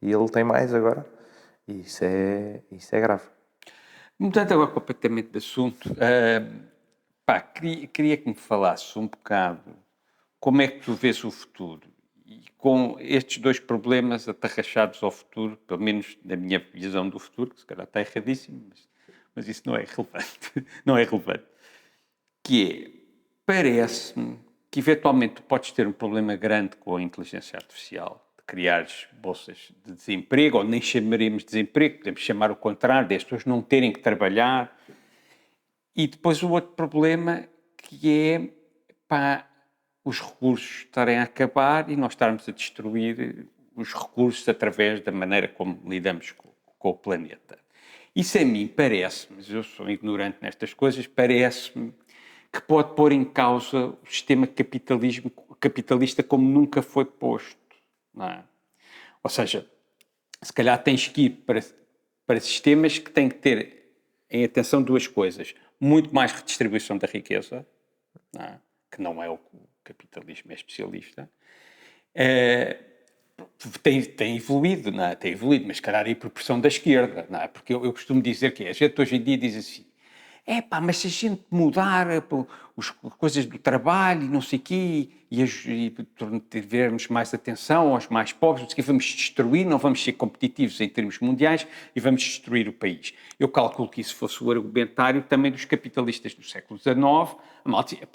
e ele tem mais agora. E isso é grave. Mudando agora completamente de assunto, queria que me falasse um bocado como é que tu vês o futuro, e com estes dois problemas atarrachados ao futuro, pelo menos na minha visão do futuro, que se calhar está erradíssimo, mas isso não é relevante, não é relevante, que parece-me que eventualmente tu podes ter um problema grande com a inteligência artificial, criares bolsas de desemprego, ou nem chamaremos de desemprego, podemos chamar o contrário, das pessoas não terem que trabalhar. E depois o outro problema, que é os recursos estarem a acabar e nós estarmos a destruir os recursos através da maneira como lidamos com o planeta. Isso a mim parece-me, mas eu sou ignorante nestas coisas, parece-me que pode pôr em causa o sistema capitalista como nunca foi posto, não é? Ou seja, se calhar tens que ir para sistemas que têm que ter em atenção duas coisas. Muito mais redistribuição da riqueza, não é? Que não é o que o capitalismo é especialista. Tem evoluído, não é? Tem evoluído, mas se calhar ir por pressão da esquerda, não é? Porque eu costumo dizer que a gente hoje em dia diz assim, mas se a gente mudar as coisas do trabalho e não sei o quê, e tivermos mais atenção aos mais pobres, não sei o quê, vamos destruir, não vamos ser competitivos em termos mundiais e vamos destruir o país. Eu calculo que isso fosse o argumentário também dos capitalistas do século XIX. A malta dizia,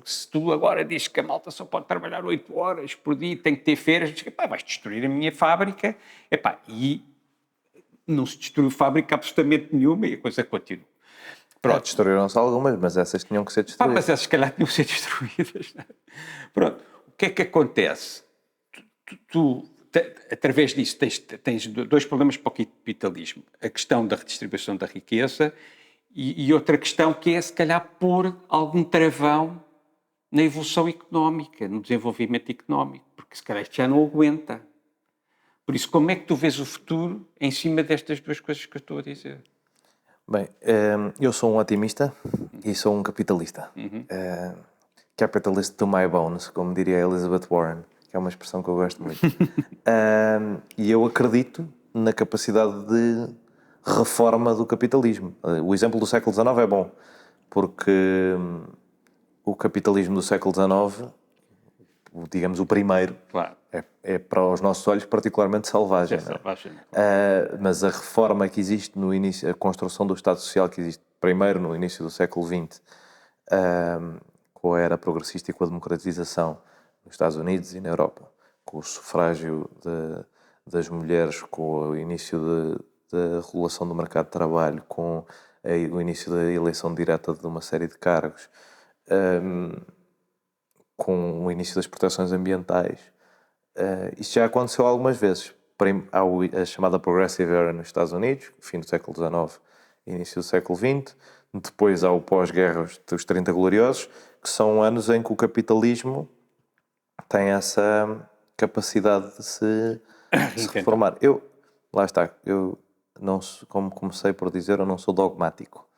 se tu agora dizes que a malta só pode trabalhar 8 horas por dia, tem que ter férias, vais destruir a minha fábrica, e não se destruiu fábrica absolutamente nenhuma e a coisa continua. Pronto. Destruíram-se algumas, mas essas tinham que ser destruídas. Mas essas, se calhar, tinham que ser destruídas. Não é? Pronto. O que é que acontece? Tu através disso, tens dois problemas para o capitalismo. A questão da redistribuição da riqueza e outra questão que é, se calhar, pôr algum travão na evolução económica, no desenvolvimento económico, porque, se calhar, isto já não aguenta. Por isso, como é que tu vês o futuro em cima destas duas coisas que eu estou a dizer? Bem, eu sou um otimista e sou um capitalista. Capitalist to my bones, como diria Elizabeth Warren, que é uma expressão que eu gosto muito. E eu acredito na capacidade de reforma do capitalismo. O exemplo do século XIX é bom, porque o capitalismo do século XIX, digamos o primeiro, claro, é para os nossos olhos particularmente selvagem. Selvagem. Mas a reforma que existe no início, a construção do Estado Social que existe primeiro no início do século XX, com a era progressista e com a democratização nos Estados Unidos e na Europa, com o sufrágio das mulheres, com o início da regulação do mercado de trabalho, com o início da eleição direta de uma série de cargos, com o início das proteções ambientais. Isto já aconteceu algumas vezes. Há a chamada Progressive Era nos Estados Unidos, fim do século XIX, início do século XX. Depois há o pós-guerra dos 30 gloriosos, que são anos em que o capitalismo tem essa capacidade de se reformar. Lá está, eu não, como comecei por dizer, eu não sou dogmático.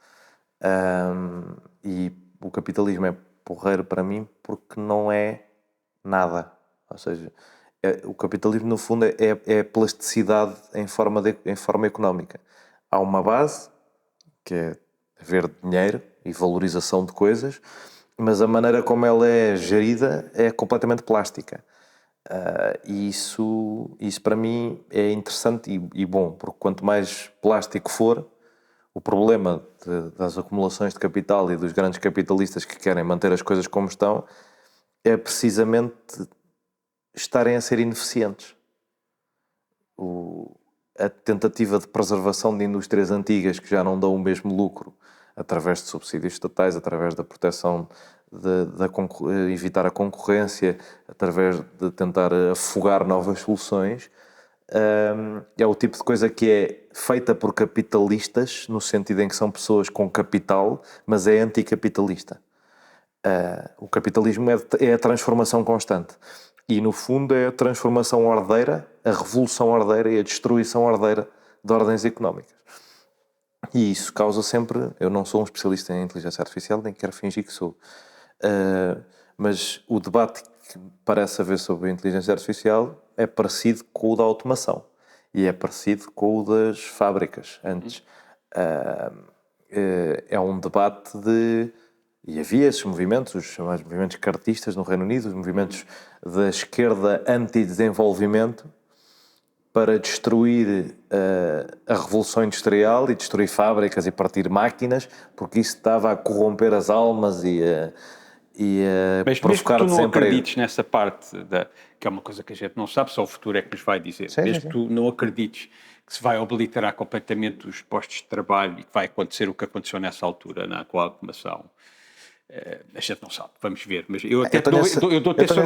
E o capitalismo é porreiro para mim porque não é nada. Ou seja, o capitalismo no fundo é plasticidade em forma económica. Há uma base, que é haver dinheiro e valorização de coisas, mas a maneira como ela é gerida é completamente plástica. E isso para mim é interessante e bom, porque quanto mais plástico for, o problema das acumulações de capital e dos grandes capitalistas que querem manter as coisas como estão é precisamente estarem a ser ineficientes. A tentativa de preservação de indústrias antigas que já não dão o mesmo lucro através de subsídios estatais, através da proteção de evitar a concorrência, através de tentar afogar novas soluções, é o tipo de coisa que é feita por capitalistas, no sentido em que são pessoas com capital, mas é anticapitalista. O capitalismo é a transformação constante. E, no fundo, é a transformação ordeira, a revolução ordeira e a destruição ordeira de ordens económicas. E isso causa sempre... Eu não sou um especialista em inteligência artificial, nem quero fingir que sou. Mas o debate que parece haver sobre a inteligência artificial é parecido com o da automação. E é parecido com o das fábricas antes. É um debate de... E havia esses movimentos, os chamados movimentos cartistas no Reino Unido, os movimentos da esquerda anti-desenvolvimento, para destruir a revolução industrial e destruir fábricas e partir máquinas, porque isso estava a corromper as almas e a provocar desemprego. Mas mesmo que tu não acredites nessa parte, que é uma coisa que a gente não sabe, só o futuro é que nos vai dizer. Sim, mesmo que tu não acredites que se vai obliterar completamente os postos de trabalho e que vai acontecer o que aconteceu nessa altura com a automação, a gente não sabe, vamos ver. Mas eu tenho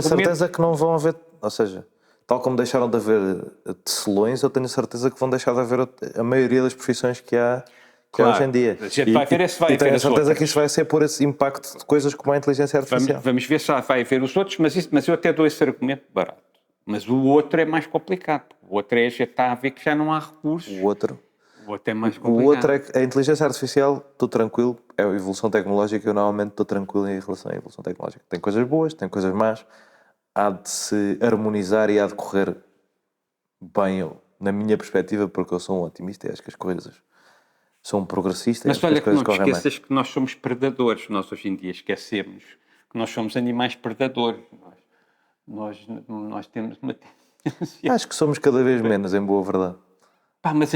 certeza que não vão haver, ou seja, tal como deixaram de haver tecelões, eu tenho certeza que vão deixar de haver a maioria das profissões que há que é hoje em dia. A gente vai ver se vai e tenho haver a as certeza outras. que isso vai ser por esse impacto de coisas como a inteligência artificial. Vamos ver se vai haver os outros, mas eu até dou esse argumento barato. Mas o outro é mais complicado. O outro já está a ver que já não há recursos. O outro é mais O complicado. outro é que a inteligência artificial, estou tranquilo, é a evolução tecnológica, eu normalmente estou tranquilo em relação à evolução tecnológica. Tem coisas boas, tem coisas más, há de se harmonizar e há de correr bem, na minha perspectiva, porque eu sou um otimista e acho que as coisas são progressistas e Mas acho que olha as que coisas não te correm bem. esqueças que nós somos predadores. Nós hoje em dia esquecemos que nós somos animais predadores. Nós temos uma tendência. Acho que somos cada vez menos, em boa verdade. Pá, mas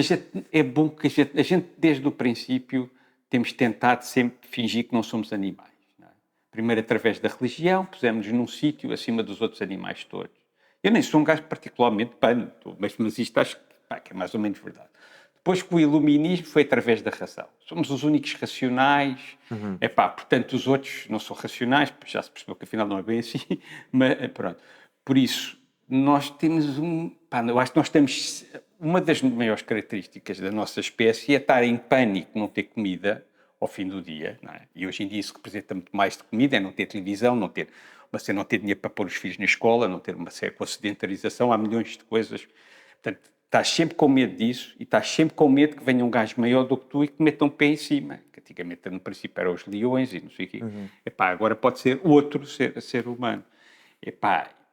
é bom que a gente, desde o princípio, temos tentado sempre fingir que não somos animais. Não é? Primeiro, através da religião, pusemos-nos num sítio acima dos outros animais todos. Eu nem sou um gajo particularmente pano, mas isto acho que é mais ou menos verdade. Depois que o iluminismo foi através da razão. Somos os únicos racionais. Portanto, os outros não são racionais, porque já se percebeu que afinal não é bem assim. Mas pronto. Por isso, nós temos eu acho que nós temos... Uma das maiores características da nossa espécie é estar em pânico, não ter comida ao fim do dia. Não é? E hoje em dia isso representa muito mais de comida, é não ter televisão, não ter dinheiro para pôr os filhos na escola, não ter uma série com a sedentarização, há milhões de coisas. Portanto, estás sempre com medo disso e estás sempre com medo que venha um gajo maior do que tu e que meta um pé em cima. Que antigamente, no princípio, eram os leões e não sei o quê. Agora pode ser outro ser humano.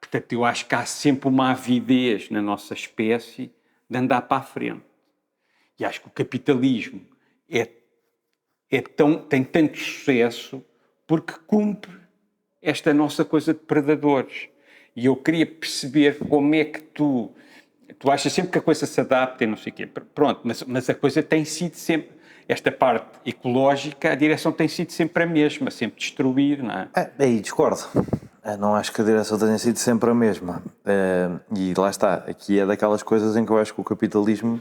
Portanto, eu acho que há sempre uma avidez na nossa espécie de andar para a frente. E acho que o capitalismo tem tanto sucesso porque cumpre esta nossa coisa de predadores. E eu queria perceber como é que tu achas sempre que a coisa se adapta e não sei o quê. Pronto, mas a coisa tem sido sempre, esta parte ecológica, a direção tem sido sempre a mesma, sempre destruir, não é? Aí discordo. Não acho que a direção tenha sido sempre a mesma. E lá está, aqui é daquelas coisas em que eu acho que o capitalismo,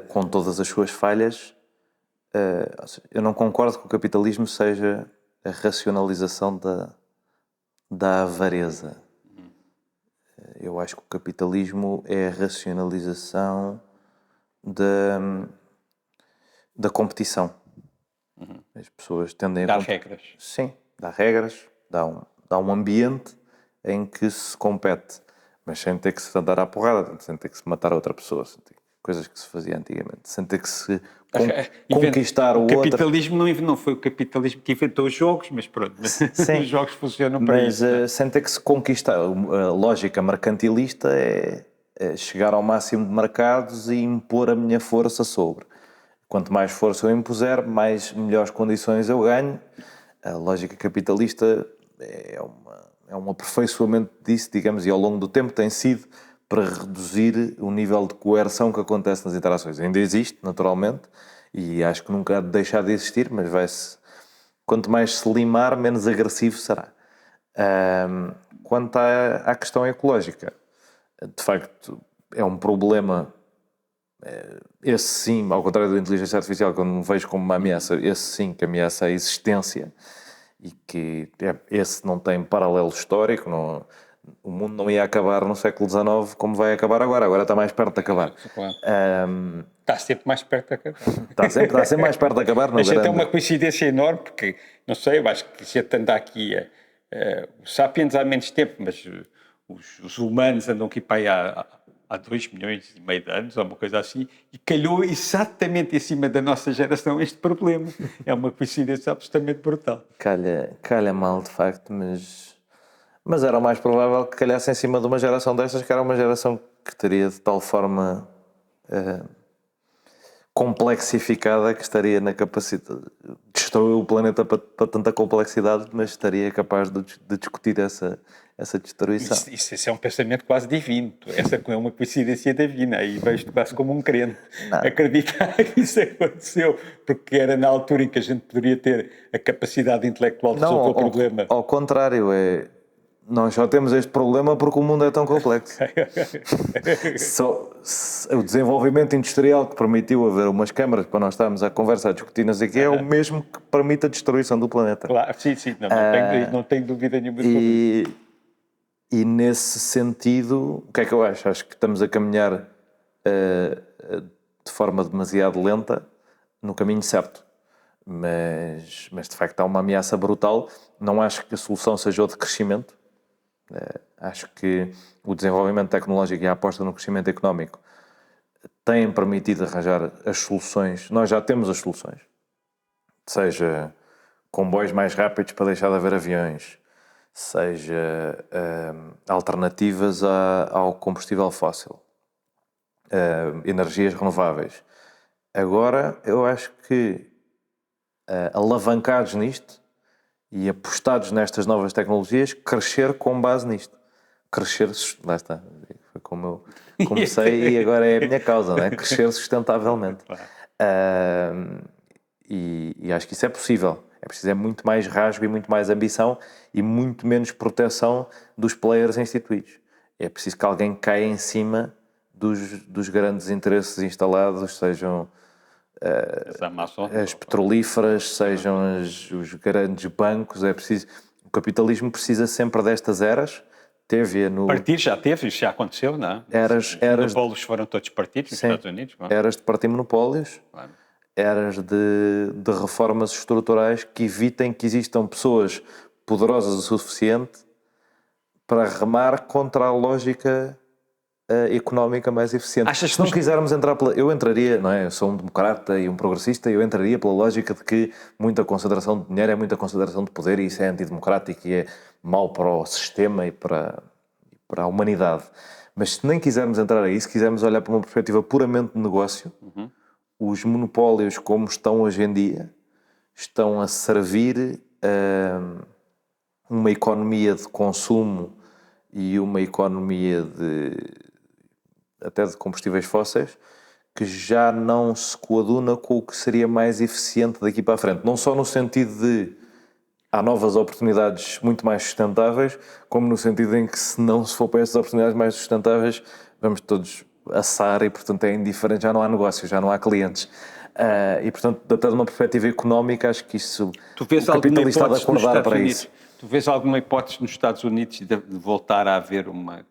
com todas as suas falhas, eu não concordo que o capitalismo seja a racionalização da avareza. Eu acho que o capitalismo é a racionalização da competição. As pessoas tendem a... Dar regras. Sim, dá regras, dá um ambiente em que se compete, mas sem ter que se andar à porrada, sem ter que se matar a outra pessoa, sem ter coisas que se fazia antigamente, sem ter que se conquistar o outro. O capitalismo não foi o capitalismo que inventou os jogos, mas pronto, os jogos funcionam para isso. Mas sem ter que se conquistar. A lógica mercantilista é chegar ao máximo de mercados e impor a minha força sobre. Quanto mais força eu impuser, melhores condições eu ganho. A lógica capitalista é um aperfeiçoamento disso, digamos, e ao longo do tempo tem sido para reduzir o nível de coerção que acontece nas interações. Ainda existe, naturalmente, e acho que nunca há de deixar de existir, mas quanto mais se limar, menos agressivo será. Quanto à questão ecológica, de facto, é um problema. Esse sim, ao contrário da inteligência artificial, que eu não vejo como uma ameaça, esse sim que ameaça a existência e que esse não tem paralelo histórico. O mundo não ia acabar no século XIX como vai acabar agora está mais perto de acabar. Claro. Está sempre mais perto de acabar. Está sempre mais perto de acabar. Mas é uma coincidência enorme, porque, não sei, eu acho que a gente anda aqui, os sapiens há menos tempo, mas os humanos andam aqui para aí há 2,5 milhões de anos, ou uma coisa assim, e calhou exatamente em cima da nossa geração este problema. É uma coincidência absolutamente brutal. Calha mal, de facto, mas era o mais provável que calhasse em cima de uma geração destas, que era uma geração que teria de tal forma complexificada que estaria na capacidade, destruiu o planeta para tanta complexidade, mas estaria capaz de discutir essa destruição. Isso é um pensamento quase divino. Essa é uma coincidência divina. Aí vejo-te quase como um crente. Acreditar que isso aconteceu, porque era na altura em que a gente poderia ter a capacidade intelectual de resolver o problema. Ao contrário, nós só temos este problema porque o mundo é tão complexo. O desenvolvimento industrial que permitiu haver umas câmaras para nós estarmos a conversar, a discutir, não sei o quê, é o mesmo que permite a destruição do planeta. Claro, sim, não tenho dúvida nenhuma. E nesse sentido, o que é que eu acho? Acho que estamos a caminhar de forma demasiado lenta no caminho certo. Mas de facto há uma ameaça brutal. Não acho que a solução seja o de crescimento. Acho que o desenvolvimento tecnológico e a aposta no crescimento económico têm permitido arranjar as soluções. Nós já temos as soluções. Seja comboios mais rápidos para deixar de haver aviões, seja alternativas ao combustível fóssil, energias renováveis. Agora, eu acho que alavancados nisto e apostados nestas novas tecnologias, crescer com base nisto. Crescer, lá está, foi como eu comecei e agora é a minha causa, não é? Crescer sustentavelmente. E acho que isso é possível. É preciso muito mais rasgo e muito mais ambição e muito menos proteção dos players instituídos. É preciso que alguém caia em cima dos grandes interesses instalados, sejam as petrolíferas, sejam os grandes bancos. É preciso, o capitalismo precisa sempre destas eras. Partir já teve, isso já aconteceu, não é? Os monopólios foram todos partidos nos Estados Unidos. Eras de partir monopólios. Claro. Eras de reformas estruturais que evitem que existam pessoas poderosas o suficiente para remar contra a lógica económica mais eficiente. Se não quisermos entrar eu entraria, não é? Eu sou um democrata e um progressista, eu entraria pela lógica de que muita concentração de dinheiro é muita concentração de poder e isso é antidemocrático e é mau para o sistema e para a humanidade. Mas se nem quisermos entrar aí, se quisermos olhar para uma perspectiva puramente de negócio, os monopólios como estão hoje em dia estão a servir uma economia de consumo e uma economia até de combustíveis fósseis que já não se coaduna com o que seria mais eficiente daqui para a frente. Não só no sentido de há novas oportunidades muito mais sustentáveis, como no sentido em que se for para essas oportunidades mais sustentáveis, vamos todos assar e, portanto, é indiferente, já não há negócio, já não há clientes. E, portanto, até de uma perspectiva económica, acho que isso, o capitalista há de acordar para isso. Tu vês alguma hipótese nos Estados Unidos de voltar a haver uma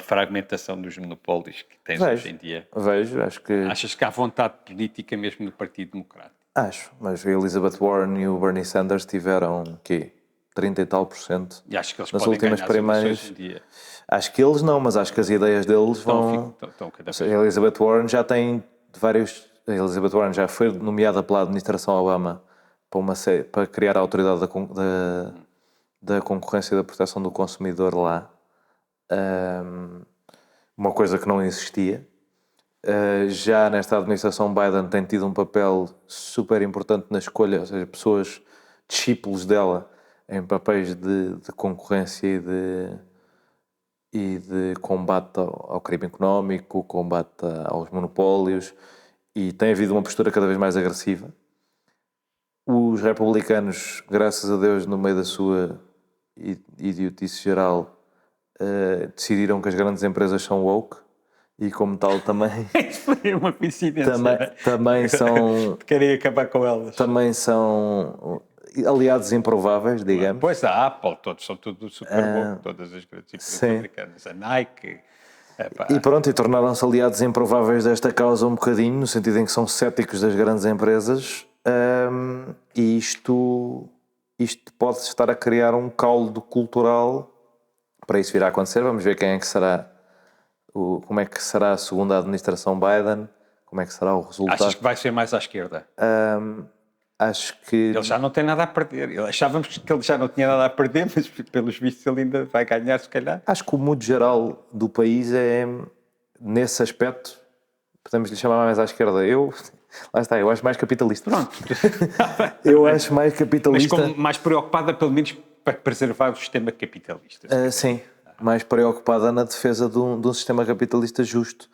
fragmentação dos monopólios que tens hoje em dia? Vejo, acho que... Achas que há vontade política mesmo no Partido Democrático? Acho, mas a Elizabeth Warren e o Bernie Sanders tiveram, 30 e tal %. E acho que eles nas podem últimas ganhar primárias. um dia. Acho que eles não, mas acho que as ideias deles vão... A Elizabeth Warren já tem vários... A Elizabeth Warren já foi nomeada pela administração Obama para criar a autoridade da concorrência e da proteção do consumidor lá. Uma coisa que não existia. Já nesta administração Biden tem tido um papel super importante na escolha, ou seja, pessoas discípulos dela em papéis de concorrência e de combate ao crime económico, combate aos monopólios, e tem havido uma postura cada vez mais agressiva. Os republicanos, graças a Deus, no meio da sua idiotice geral, decidiram que as grandes empresas são woke. E como tal também... Foi uma coincidência. Também são... Querem acabar com elas. Também são aliados improváveis, digamos. Pois a Apple, são tudo super bom, todas as grandes empresas americanas. A Nike... E pronto, e tornaram-se aliados improváveis desta causa um bocadinho, no sentido em que são céticos das grandes empresas. E isto pode estar a criar um caldo cultural para isso vir a acontecer. Vamos ver quem é que será... como é que será a segunda administração Biden, como é que será o resultado. Achas que vai ser mais à esquerda? Acho que... Ele já não tem nada a perder. Achávamos que ele já não tinha nada a perder, mas pelos vistos ele ainda vai ganhar, se calhar. Acho que o mood geral do país é, nesse aspecto, podemos lhe chamar mais à esquerda. Lá está, eu acho mais capitalista. Pronto. Eu acho mais capitalista. Mas mais preocupada, pelo menos, para preservar o sistema capitalista. Sim. Mais preocupada na defesa de um sistema capitalista justo.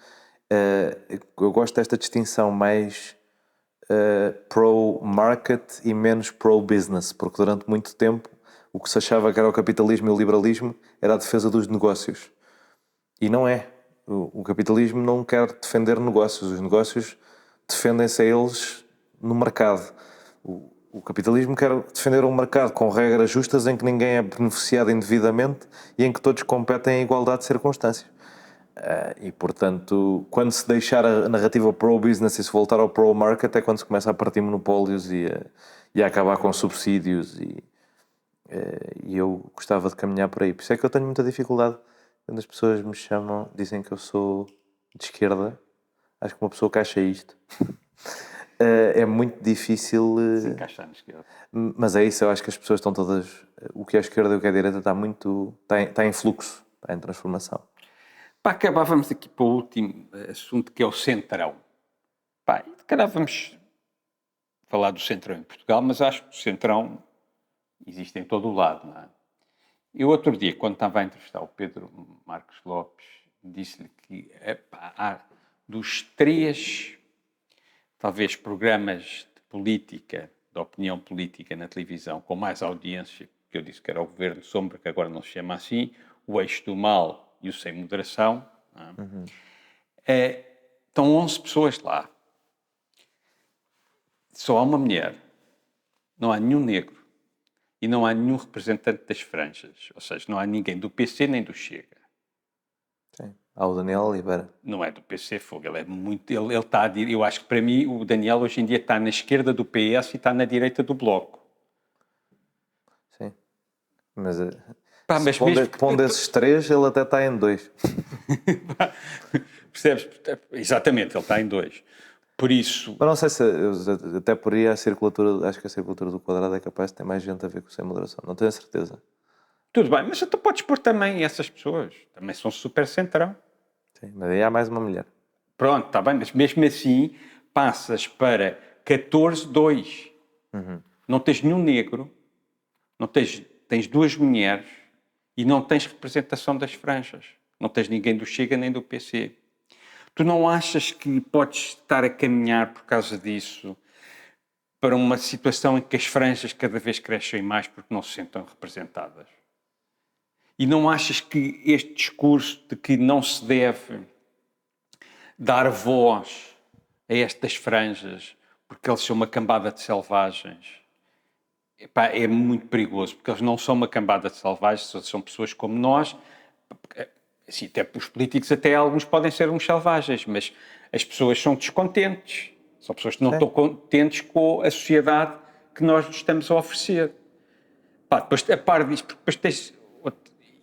Eu gosto desta distinção mais pro-market e menos pro-business, porque durante muito tempo o que se achava que era o capitalismo e o liberalismo era a defesa dos negócios. E não é. O capitalismo não quer defender negócios. Os negócios defendem-se a eles no mercado. O capitalismo quer defender um mercado com regras justas em que ninguém é beneficiado indevidamente e em que todos competem em igualdade de circunstâncias. E, portanto, quando se deixar a narrativa pro-business e se voltar ao pro-market é quando se começa a partir monopólios e a acabar com subsídios e eu gostava de caminhar por aí. Por isso é que eu tenho muita dificuldade quando as pessoas me chamam, dizem que eu sou de esquerda. Acho que uma pessoa que acha isto é muito difícil Se encaixar na esquerda. mas é isso, eu acho que as pessoas estão todas, o que é esquerda e o que é direita está em fluxo, está em transformação. Pá, acabávamos aqui para o último assunto, que é o Centrão. Pá, e se calhar vamos falar do Centrão em Portugal, mas acho que o Centrão existe em todo o lado, não é? Eu outro dia, quando estava a entrevistar o Pedro Marcos Lopes, disse-lhe que dos 3, talvez, programas de política, de opinião política na televisão, com mais audiência, que eu disse que era o Governo Sombra, que agora não se chama assim, o Eixo do Mal e o Sem Moderação, estão 11 pessoas lá. Só há uma mulher, não há nenhum negro e não há nenhum representante das franjas. Ou seja, não há ninguém do PC nem do Chega. Sim. Há o Daniel Oliveira. Não é do PC, fogo. Ele é muito. Ele está. Eu acho que para mim o Daniel hoje em dia está na esquerda do PS e está na direita do Bloco. Sim. Mas, Pá, mas pondo esses 3, ele até está em 2. Percebes? Exatamente, ele está em 2. Por isso. Mas não sei se até por aí a circulatura, acho que a circulatura do quadrado é capaz de ter mais gente a ver com Sem Moderação. Não tenho a certeza. Tudo bem, mas tu podes pôr também essas pessoas. Também são super centrão. Sim, mas aí há mais uma mulher. Pronto, está bem, mas mesmo assim passas para 14-2. Não tens nenhum negro, não tens 2 mulheres e não tens representação das franjas. Não tens ninguém do Chega nem do PC. Tu não achas que podes estar a caminhar por causa disso para uma situação em que as franjas cada vez crescem mais porque não se sentem representadas? E não achas que este discurso de que não se deve dar voz a estas franjas porque eles são uma cambada de selvagens, epá, é muito perigoso, porque eles não são uma cambada de selvagens, são pessoas como nós. Assim, até os políticos, até alguns podem ser uns selvagens, mas as pessoas são descontentes. São pessoas que não estão contentes com a sociedade que nós lhes estamos a oferecer. Pá, depois, a par disso, porque depois tens...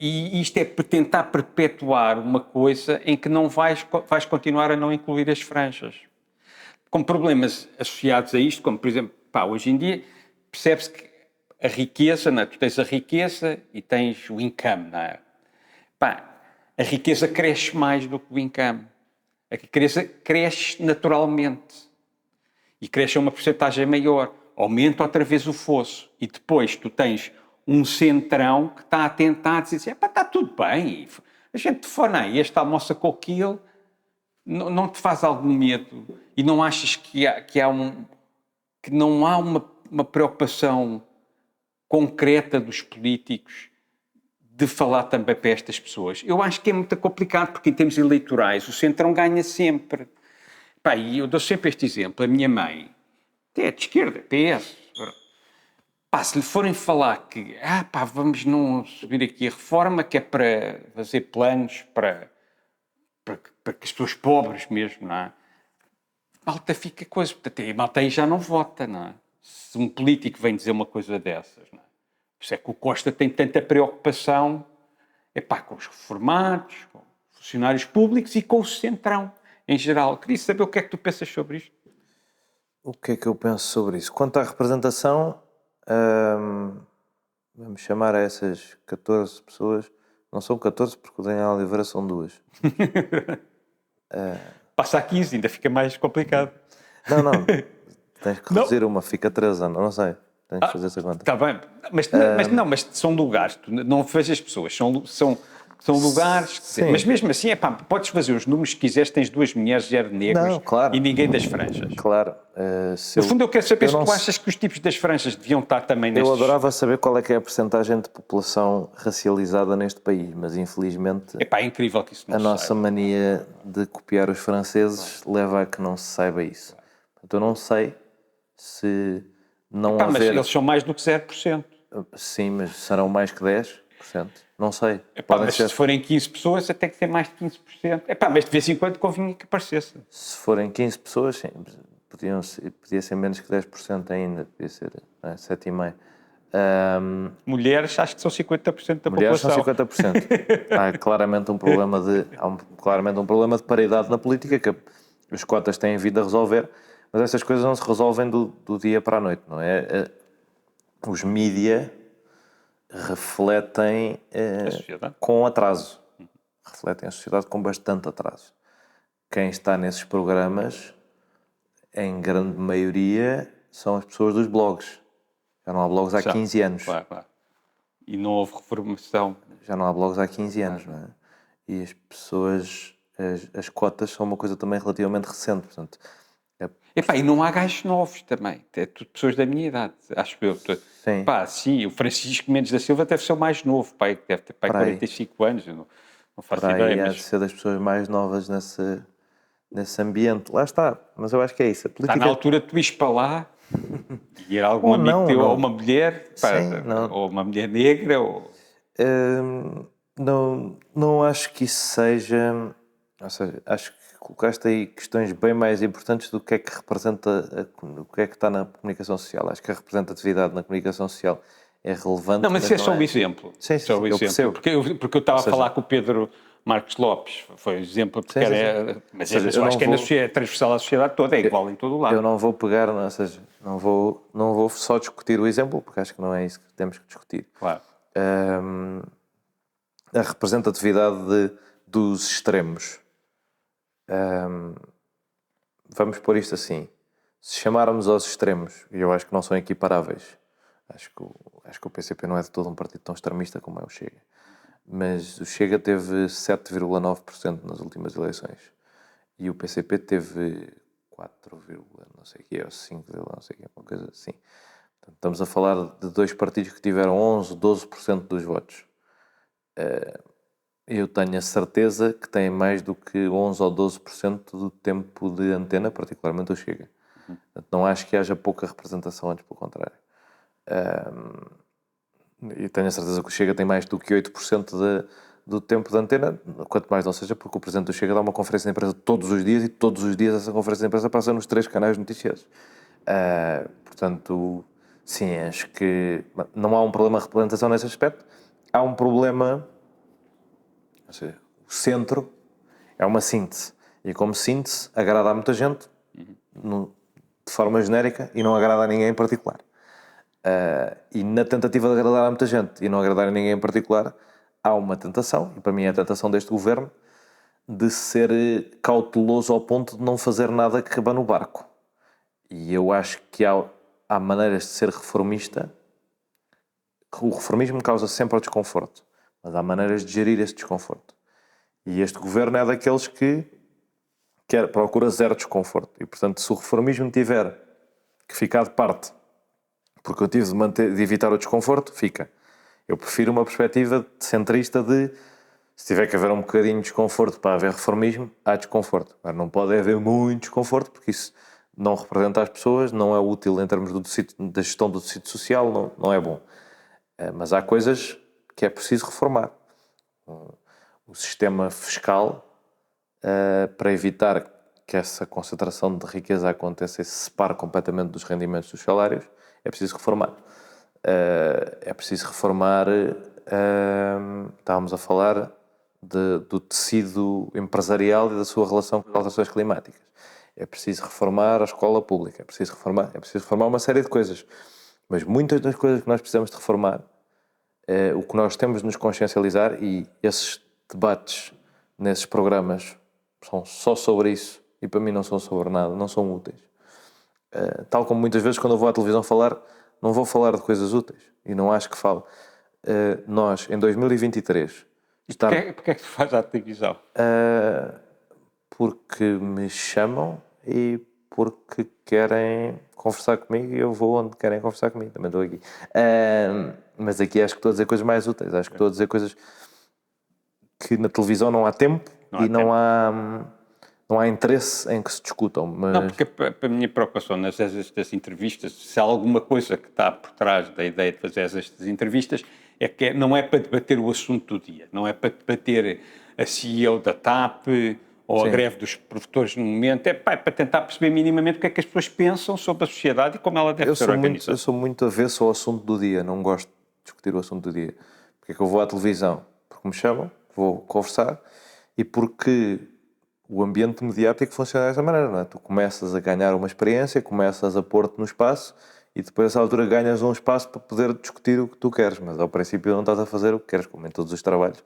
E isto é para tentar perpetuar uma coisa em que não vais continuar a não incluir as franjas. Com problemas associados a isto, como, por exemplo, pá, hoje em dia percebe-se que a riqueza, não é? Tu tens a riqueza e tens o income, não é? Pá, a riqueza cresce mais do que o income. A riqueza cresce naturalmente. E cresce a uma porcentagem maior. Aumenta outra vez o fosso. E depois tu tens um centrão que está a tentar dizer assim, está tudo bem. A gente telefona aí, este almoça com aquilo, não te faz algum medo? E não achas que não há uma preocupação concreta dos políticos de falar também para estas pessoas? Eu acho que é muito complicado, porque em termos eleitorais o Centrão ganha sempre. Pá, e eu dou sempre este exemplo. A minha mãe é de esquerda, PS. Pá, se lhe forem falar que vamos não subir aqui a reforma, que é para fazer planos para que as pessoas pobres mesmo, não é? Malta fica coisa. Portanto, a malta aí já não vota, não é? Se um político vem dizer uma coisa dessas, não é? Por isso é que o Costa tem tanta preocupação com os reformados, com funcionários públicos e com o Centrão em geral. Queria saber o que é que tu pensas sobre isto. O que é que eu penso sobre isso? Quanto à representação, vamos chamar a essas 14 pessoas. Não são 14 porque o Daniel Oliveira são 2. Passa a 15, ainda fica mais complicado. Não. Tens que reduzir uma, fica 13, não sei. Tens que fazer essa conta. Está bem, mas são lugares, tu não vejas pessoas, são lugares. Sim. Mas mesmo assim, podes fazer os números que quiseres, tens 2 mulheres, 0 negros, Não, claro. E ninguém das franjas. Claro. No fundo, eu quero saber se tu achas que os tipos das franjas deviam estar também nestes... Eu adorava saber qual é que é a percentagem de população racializada neste país, mas infelizmente É incrível que isso não a se nossa saiba. mania de copiar os franceses leva a que não se saiba isso. Portanto, eu não sei se não Mas haver... eles são mais do que 0%. Sim, mas serão mais que 10%. Não sei. Epá, mas se forem 15 pessoas, até que ter mais de 15%. Epá, mas de vez em quando convinha que aparecesse. Se forem 15 pessoas, sim. Podia ser menos que 10% ainda. Podia ser 7,5%. Mulheres, acho que são 50% da Mulheres população. são 50%. Há claramente um problema de paridade na política que as cotas têm vindo a resolver, mas essas coisas não se resolvem do dia para a noite, não é? Os mídia refletem A sociedade. com atraso. Refletem a sociedade com bastante atraso. Quem está nesses programas, em grande maioria, são as pessoas dos blogs. Já não há blogs há 15 anos. Claro. E não houve reformação. Já não há blogs há 15 anos, não é? E as pessoas, as cotas são uma coisa também relativamente recente, portanto... Epá, e não há gajos novos também. É tudo pessoas da minha idade, acho eu. Sim. Pá, sim, o Francisco Mendes da Silva deve ser o mais novo, pá, deve ter 45 anos, eu não faço ideia. Há de ser das pessoas mais novas nesse ambiente. Lá está, mas eu acho que é isso. A política... Está na altura de tu ires para lá e ir a algum Ou amigo não, teu, não. ou uma mulher, pá, Sim, não. ou uma mulher negra, ou... Não acho que isso seja... Ou seja, acho que colocaste aí questões bem mais importantes do que é que representa, o que é que está na comunicação social. Acho que a representatividade na comunicação social é relevante. Não, mas isso é só um exemplo. Sim, só um eu exemplo. percebo. Porque eu estava a falar com o Pedro Marcos Lopes, foi um exemplo, porque era... Mas eu acho que é transversal à sociedade toda, é igual em todo o lado. Eu não vou pegar, ou seja, não vou só discutir o exemplo, porque acho que não é isso que temos que discutir. Claro. A representatividade dos extremos. Vamos pôr isto assim. Se chamarmos aos extremos, e eu acho que não são equiparáveis, acho que o PCP não é de todo um partido tão extremista como é o Chega, mas o Chega teve 7,9% nas últimas eleições e o PCP teve 4, não sei o que, ou 5, não sei o que, uma coisa assim. Portanto, estamos a falar de dois partidos que tiveram 11, 12% dos votos. Eu tenho a certeza que têm mais do que 11 ou 12% do tempo de antena, particularmente o Chega. Portanto, não acho que haja pouca representação, antes pelo contrário. E tenho a certeza que o Chega tem mais do que 8% do tempo de antena, quanto mais não seja, porque o Presidente do Chega dá uma conferência de imprensa todos os dias e todos os dias essa conferência de imprensa passa nos 3 canais noticiosos. Portanto, sim, acho que não há um problema de representação nesse aspecto. Há um problema... Ou seja, o centro é uma síntese. E como síntese, agrada a muita gente, de forma genérica, e não agrada a ninguém em particular. E na tentativa de agradar a muita gente e não agradar a ninguém em particular, há uma tentação, e para mim é a tentação deste governo, de ser cauteloso ao ponto de não fazer nada que rebane o barco. E eu acho que há maneiras de ser reformista. O reformismo causa sempre o desconforto, mas há maneiras de gerir esse desconforto. E este governo é daqueles que procura zero desconforto. E, portanto, se o reformismo tiver que ficar de parte, porque eu tive de evitar o desconforto, fica. Eu prefiro uma perspectiva centrista de, se tiver que haver um bocadinho de desconforto para haver reformismo, há desconforto. Mas não pode haver muito desconforto, porque isso não representa as pessoas, não é útil em termos da gestão do tecido social, não é bom. Mas há coisas que é preciso reformar. O sistema fiscal, para evitar que essa concentração de riqueza aconteça e se separe completamente dos rendimentos dos salários, é preciso reformar. Estávamos a falar do tecido empresarial e da sua relação com as alterações climáticas. É preciso reformar a escola pública, é preciso reformar uma série de coisas. Mas muitas das coisas que nós precisamos de reformar, o que nós temos de nos consciencializar, e esses debates nesses programas são só sobre isso, e para mim não são sobre nada, não são úteis. Tal como muitas vezes quando eu vou à televisão falar, não vou falar de coisas úteis, e não acho que falo. Nós, em 2023... Porquê é que tu fazes à televisão? Porque me chamam e porque querem conversar comigo, e eu vou onde querem conversar comigo, também estou aqui. Mas aqui acho que estou a dizer coisas mais úteis, acho que estou a dizer coisas que na televisão não há tempo não há interesse em que se discutam. Mas... Não, porque a minha preocupação nestas entrevistas, se há alguma coisa que está por trás da ideia de fazer estas entrevistas, não é para debater o assunto do dia, não é para debater a CEO da TAP ou a Sim. greve dos produtores no momento, é para tentar perceber minimamente o que é que as pessoas pensam sobre a sociedade e como ela deve ser Eu organizada. sou muito avesso ao assunto do dia, não gosto de discutir o assunto do dia. Porque é que eu vou à televisão? Porque me chamam, vou conversar e porque o ambiente mediático funciona desta maneira, não é? Tu começas a ganhar uma experiência, começas a pôr-te no espaço e depois, a altura, ganhas um espaço para poder discutir o que tu queres, mas ao princípio não estás a fazer o que queres, como em todos os trabalhos.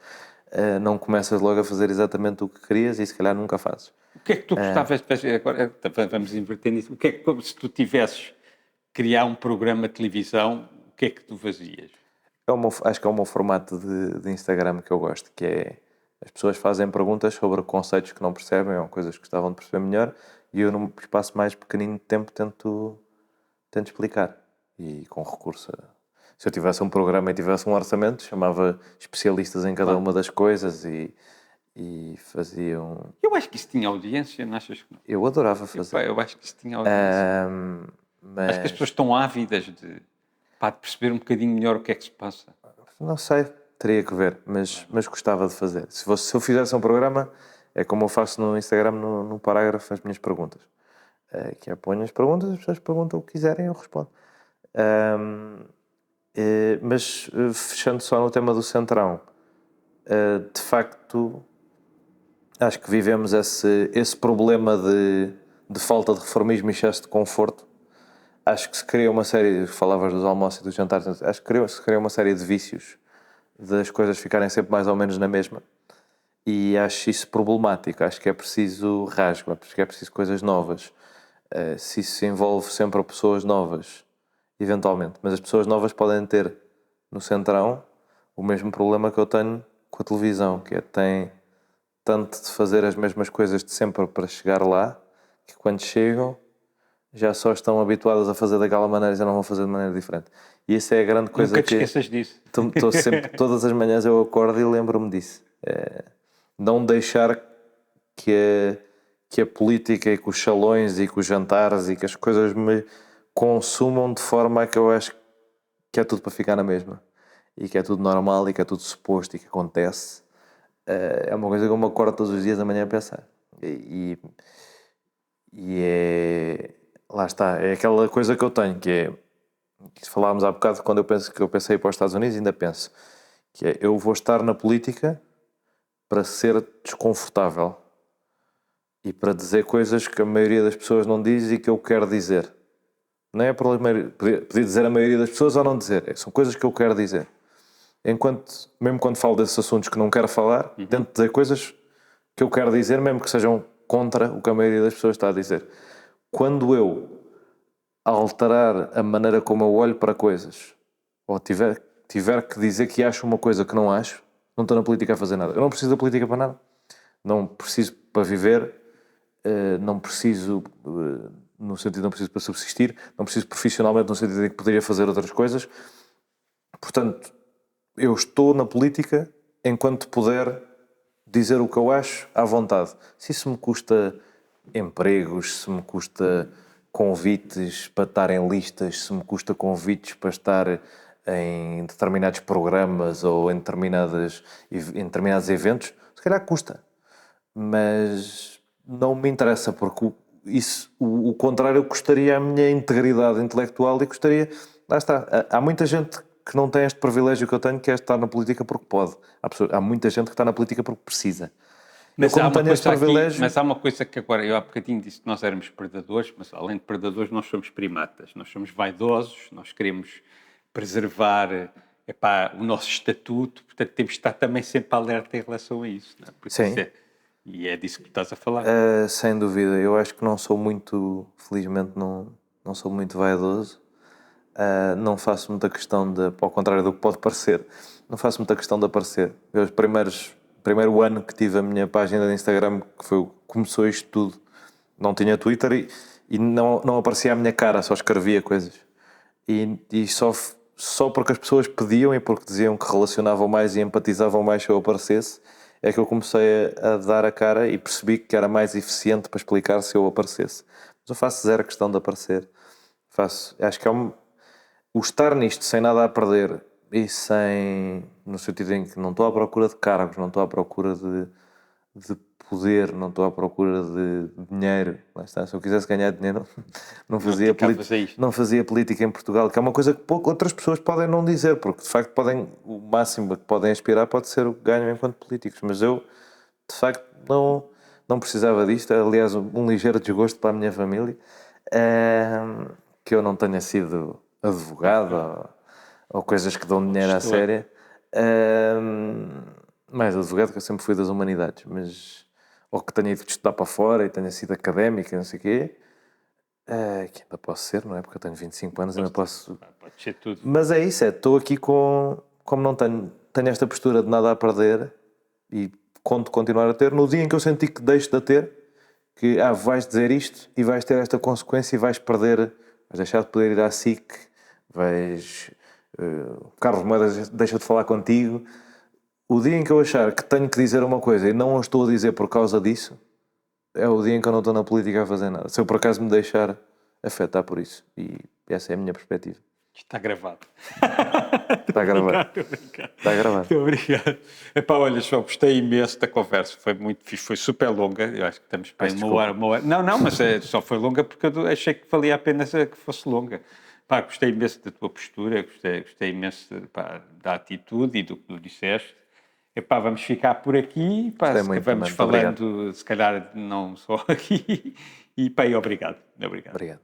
Não começas logo a fazer exatamente o que querias e se calhar nunca fazes. O que é que tu gostavas de fazer? Agora vamos inverter nisso. O que é que, se tu tivesses criar um programa de televisão, o que é que tu fazias? Acho que é o meu formato de Instagram que eu gosto, que é as pessoas fazem perguntas sobre conceitos que não percebem ou coisas que gostavam de perceber melhor e eu num espaço mais pequenino de tempo tento explicar e com recurso se eu tivesse um programa e tivesse um orçamento, chamava especialistas em cada uma das coisas e fazia um... Eu acho que isso tinha audiência, não achas que não? Eu adorava fazer. Eu acho que isso tinha audiência. Acho que as pessoas estão ávidas de perceber um bocadinho melhor o que é que se passa. Não sei, teria que ver, mas gostava de fazer. Se eu fizesse um programa, é como eu faço no Instagram, no parágrafo, as minhas perguntas. Que é ponho as perguntas, as pessoas perguntam o que quiserem e eu respondo. Mas fechando só no tema do Centrão, de facto, acho que vivemos esse problema de falta de reformismo e excesso de conforto. Acho que se cria uma série, falavas dos almoços e dos jantares, acho que se cria uma série de vícios, das coisas ficarem sempre mais ou menos na mesma. E acho isso problemático, acho que é preciso rasgo, acho que é preciso coisas novas. Se isso envolve sempre pessoas novas, eventualmente, mas as pessoas novas podem ter no Centrão o mesmo problema que eu tenho com a televisão, que é tem tanto de fazer as mesmas coisas de sempre para chegar lá, que quando chegam já só estão habituadas a fazer daquela maneira e já não vão fazer de maneira diferente. E isso é a grande coisa. Nunca te esqueças disso. Estou sempre, todas as manhãs eu acordo e lembro-me disso. Não deixar que a política e que os salões e que os jantares e que as coisas me consumam de forma a que eu acho que é tudo para ficar na mesma. E que é tudo normal e que é tudo suposto e que acontece. É uma coisa que eu me acordo todos os dias da manhã a pensar. E é... Lá está, é aquela coisa que eu tenho, que falámos há bocado quando eu pensei para os Estados Unidos, ainda penso, que é, eu vou estar na política para ser desconfortável e para dizer coisas que a maioria das pessoas não diz e que eu quero dizer. Não é problema poder dizer a maioria das pessoas ou não dizer, são coisas que eu quero dizer. Mesmo quando falo desses assuntos que não quero falar, tento dizer coisas que eu quero dizer, mesmo que sejam contra o que a maioria das pessoas está a dizer. Quando eu alterar a maneira como eu olho para coisas ou tiver que dizer que acho uma coisa que não acho, não estou na política a fazer nada. Eu não preciso da política para nada. Não preciso para viver, não preciso no sentido não preciso para subsistir, não preciso profissionalmente no sentido de que poderia fazer outras coisas. Portanto, eu estou na política enquanto puder dizer o que eu acho à vontade. Se isso me custa empregos, se me custa convites para estar em listas, se me custa convites para estar em determinados programas ou em determinados eventos, se calhar custa. Mas não me interessa, porque o contrário custaria a minha integridade intelectual e custaria... Lá está, há muita gente que não tem este privilégio que eu tenho, que é estar na política porque pode. Há muita gente que está na política porque precisa. Mas há uma coisa que agora, eu há bocadinho disse que nós éramos predadores, mas além de predadores nós somos primatas, nós somos vaidosos, nós queremos preservar o nosso estatuto, portanto temos de estar também sempre alerta em relação a isso. Não é? Sim. E é disso que estás a falar. Sem dúvida, eu acho que não sou muito, felizmente não sou muito vaidoso, não faço muita questão ao contrário do que pode parecer, não faço muita questão de aparecer. Eu, primeiro ano que tive a minha página de Instagram, começou isto tudo, não tinha Twitter e não aparecia a minha cara, só escrevia coisas. E só porque as pessoas pediam e porque diziam que relacionavam mais e empatizavam mais se eu aparecesse, é que eu comecei a dar a cara e percebi que era mais eficiente para explicar se eu aparecesse. Mas eu faço zero questão de aparecer. Acho que o estar nisto sem nada a perder e sem, no sentido em que não estou à procura de cargos, não estou à procura de poder, não estou à procura de dinheiro. Lá está, se eu quisesse ganhar dinheiro, não fazia, não fazia política em Portugal, que é uma coisa que outras pessoas podem não dizer, porque de facto o máximo que podem aspirar pode ser o que ganham enquanto políticos, mas eu de facto não precisava disto. Aliás, um ligeiro desgosto para a minha família, que eu não tenha sido advogado ou coisas que dão dinheiro à séria. Mais advogado, que eu sempre fui das humanidades, mas ou que tenha ido estudar para fora e tenha sido académico e não sei o quê, que ainda posso ser, não é? Porque eu tenho 25 anos, ainda posso... Pode ser tudo. Mas é isso, estou aqui como não tenho esta postura de nada a perder e conto continuar a ter, no dia em que eu senti que deixo de a ter, que vais dizer isto e vais ter esta consequência e vais deixar de poder ir à SIC, Carlos Moedas deixa de falar contigo. O dia em que eu achar que tenho que dizer uma coisa e não a estou a dizer por causa disso, é o dia em que eu não estou na política a fazer nada. Se eu por acaso me deixar afetar por isso. E essa é a minha perspectiva. Está gravado. Está gravado. Está gravado. Muito obrigado. Epá, olha, só gostei imenso da conversa. Foi muito fixe, foi super longa. Eu acho que estamos para uma hora. Não, mas só foi longa porque eu achei que valia a pena que fosse longa. Pá, gostei imenso da tua postura, gostei imenso da atitude e do que tu disseste. Epá, vamos ficar por aqui, pá, vamos falando, se calhar não só aqui. E pá, obrigado. Obrigado.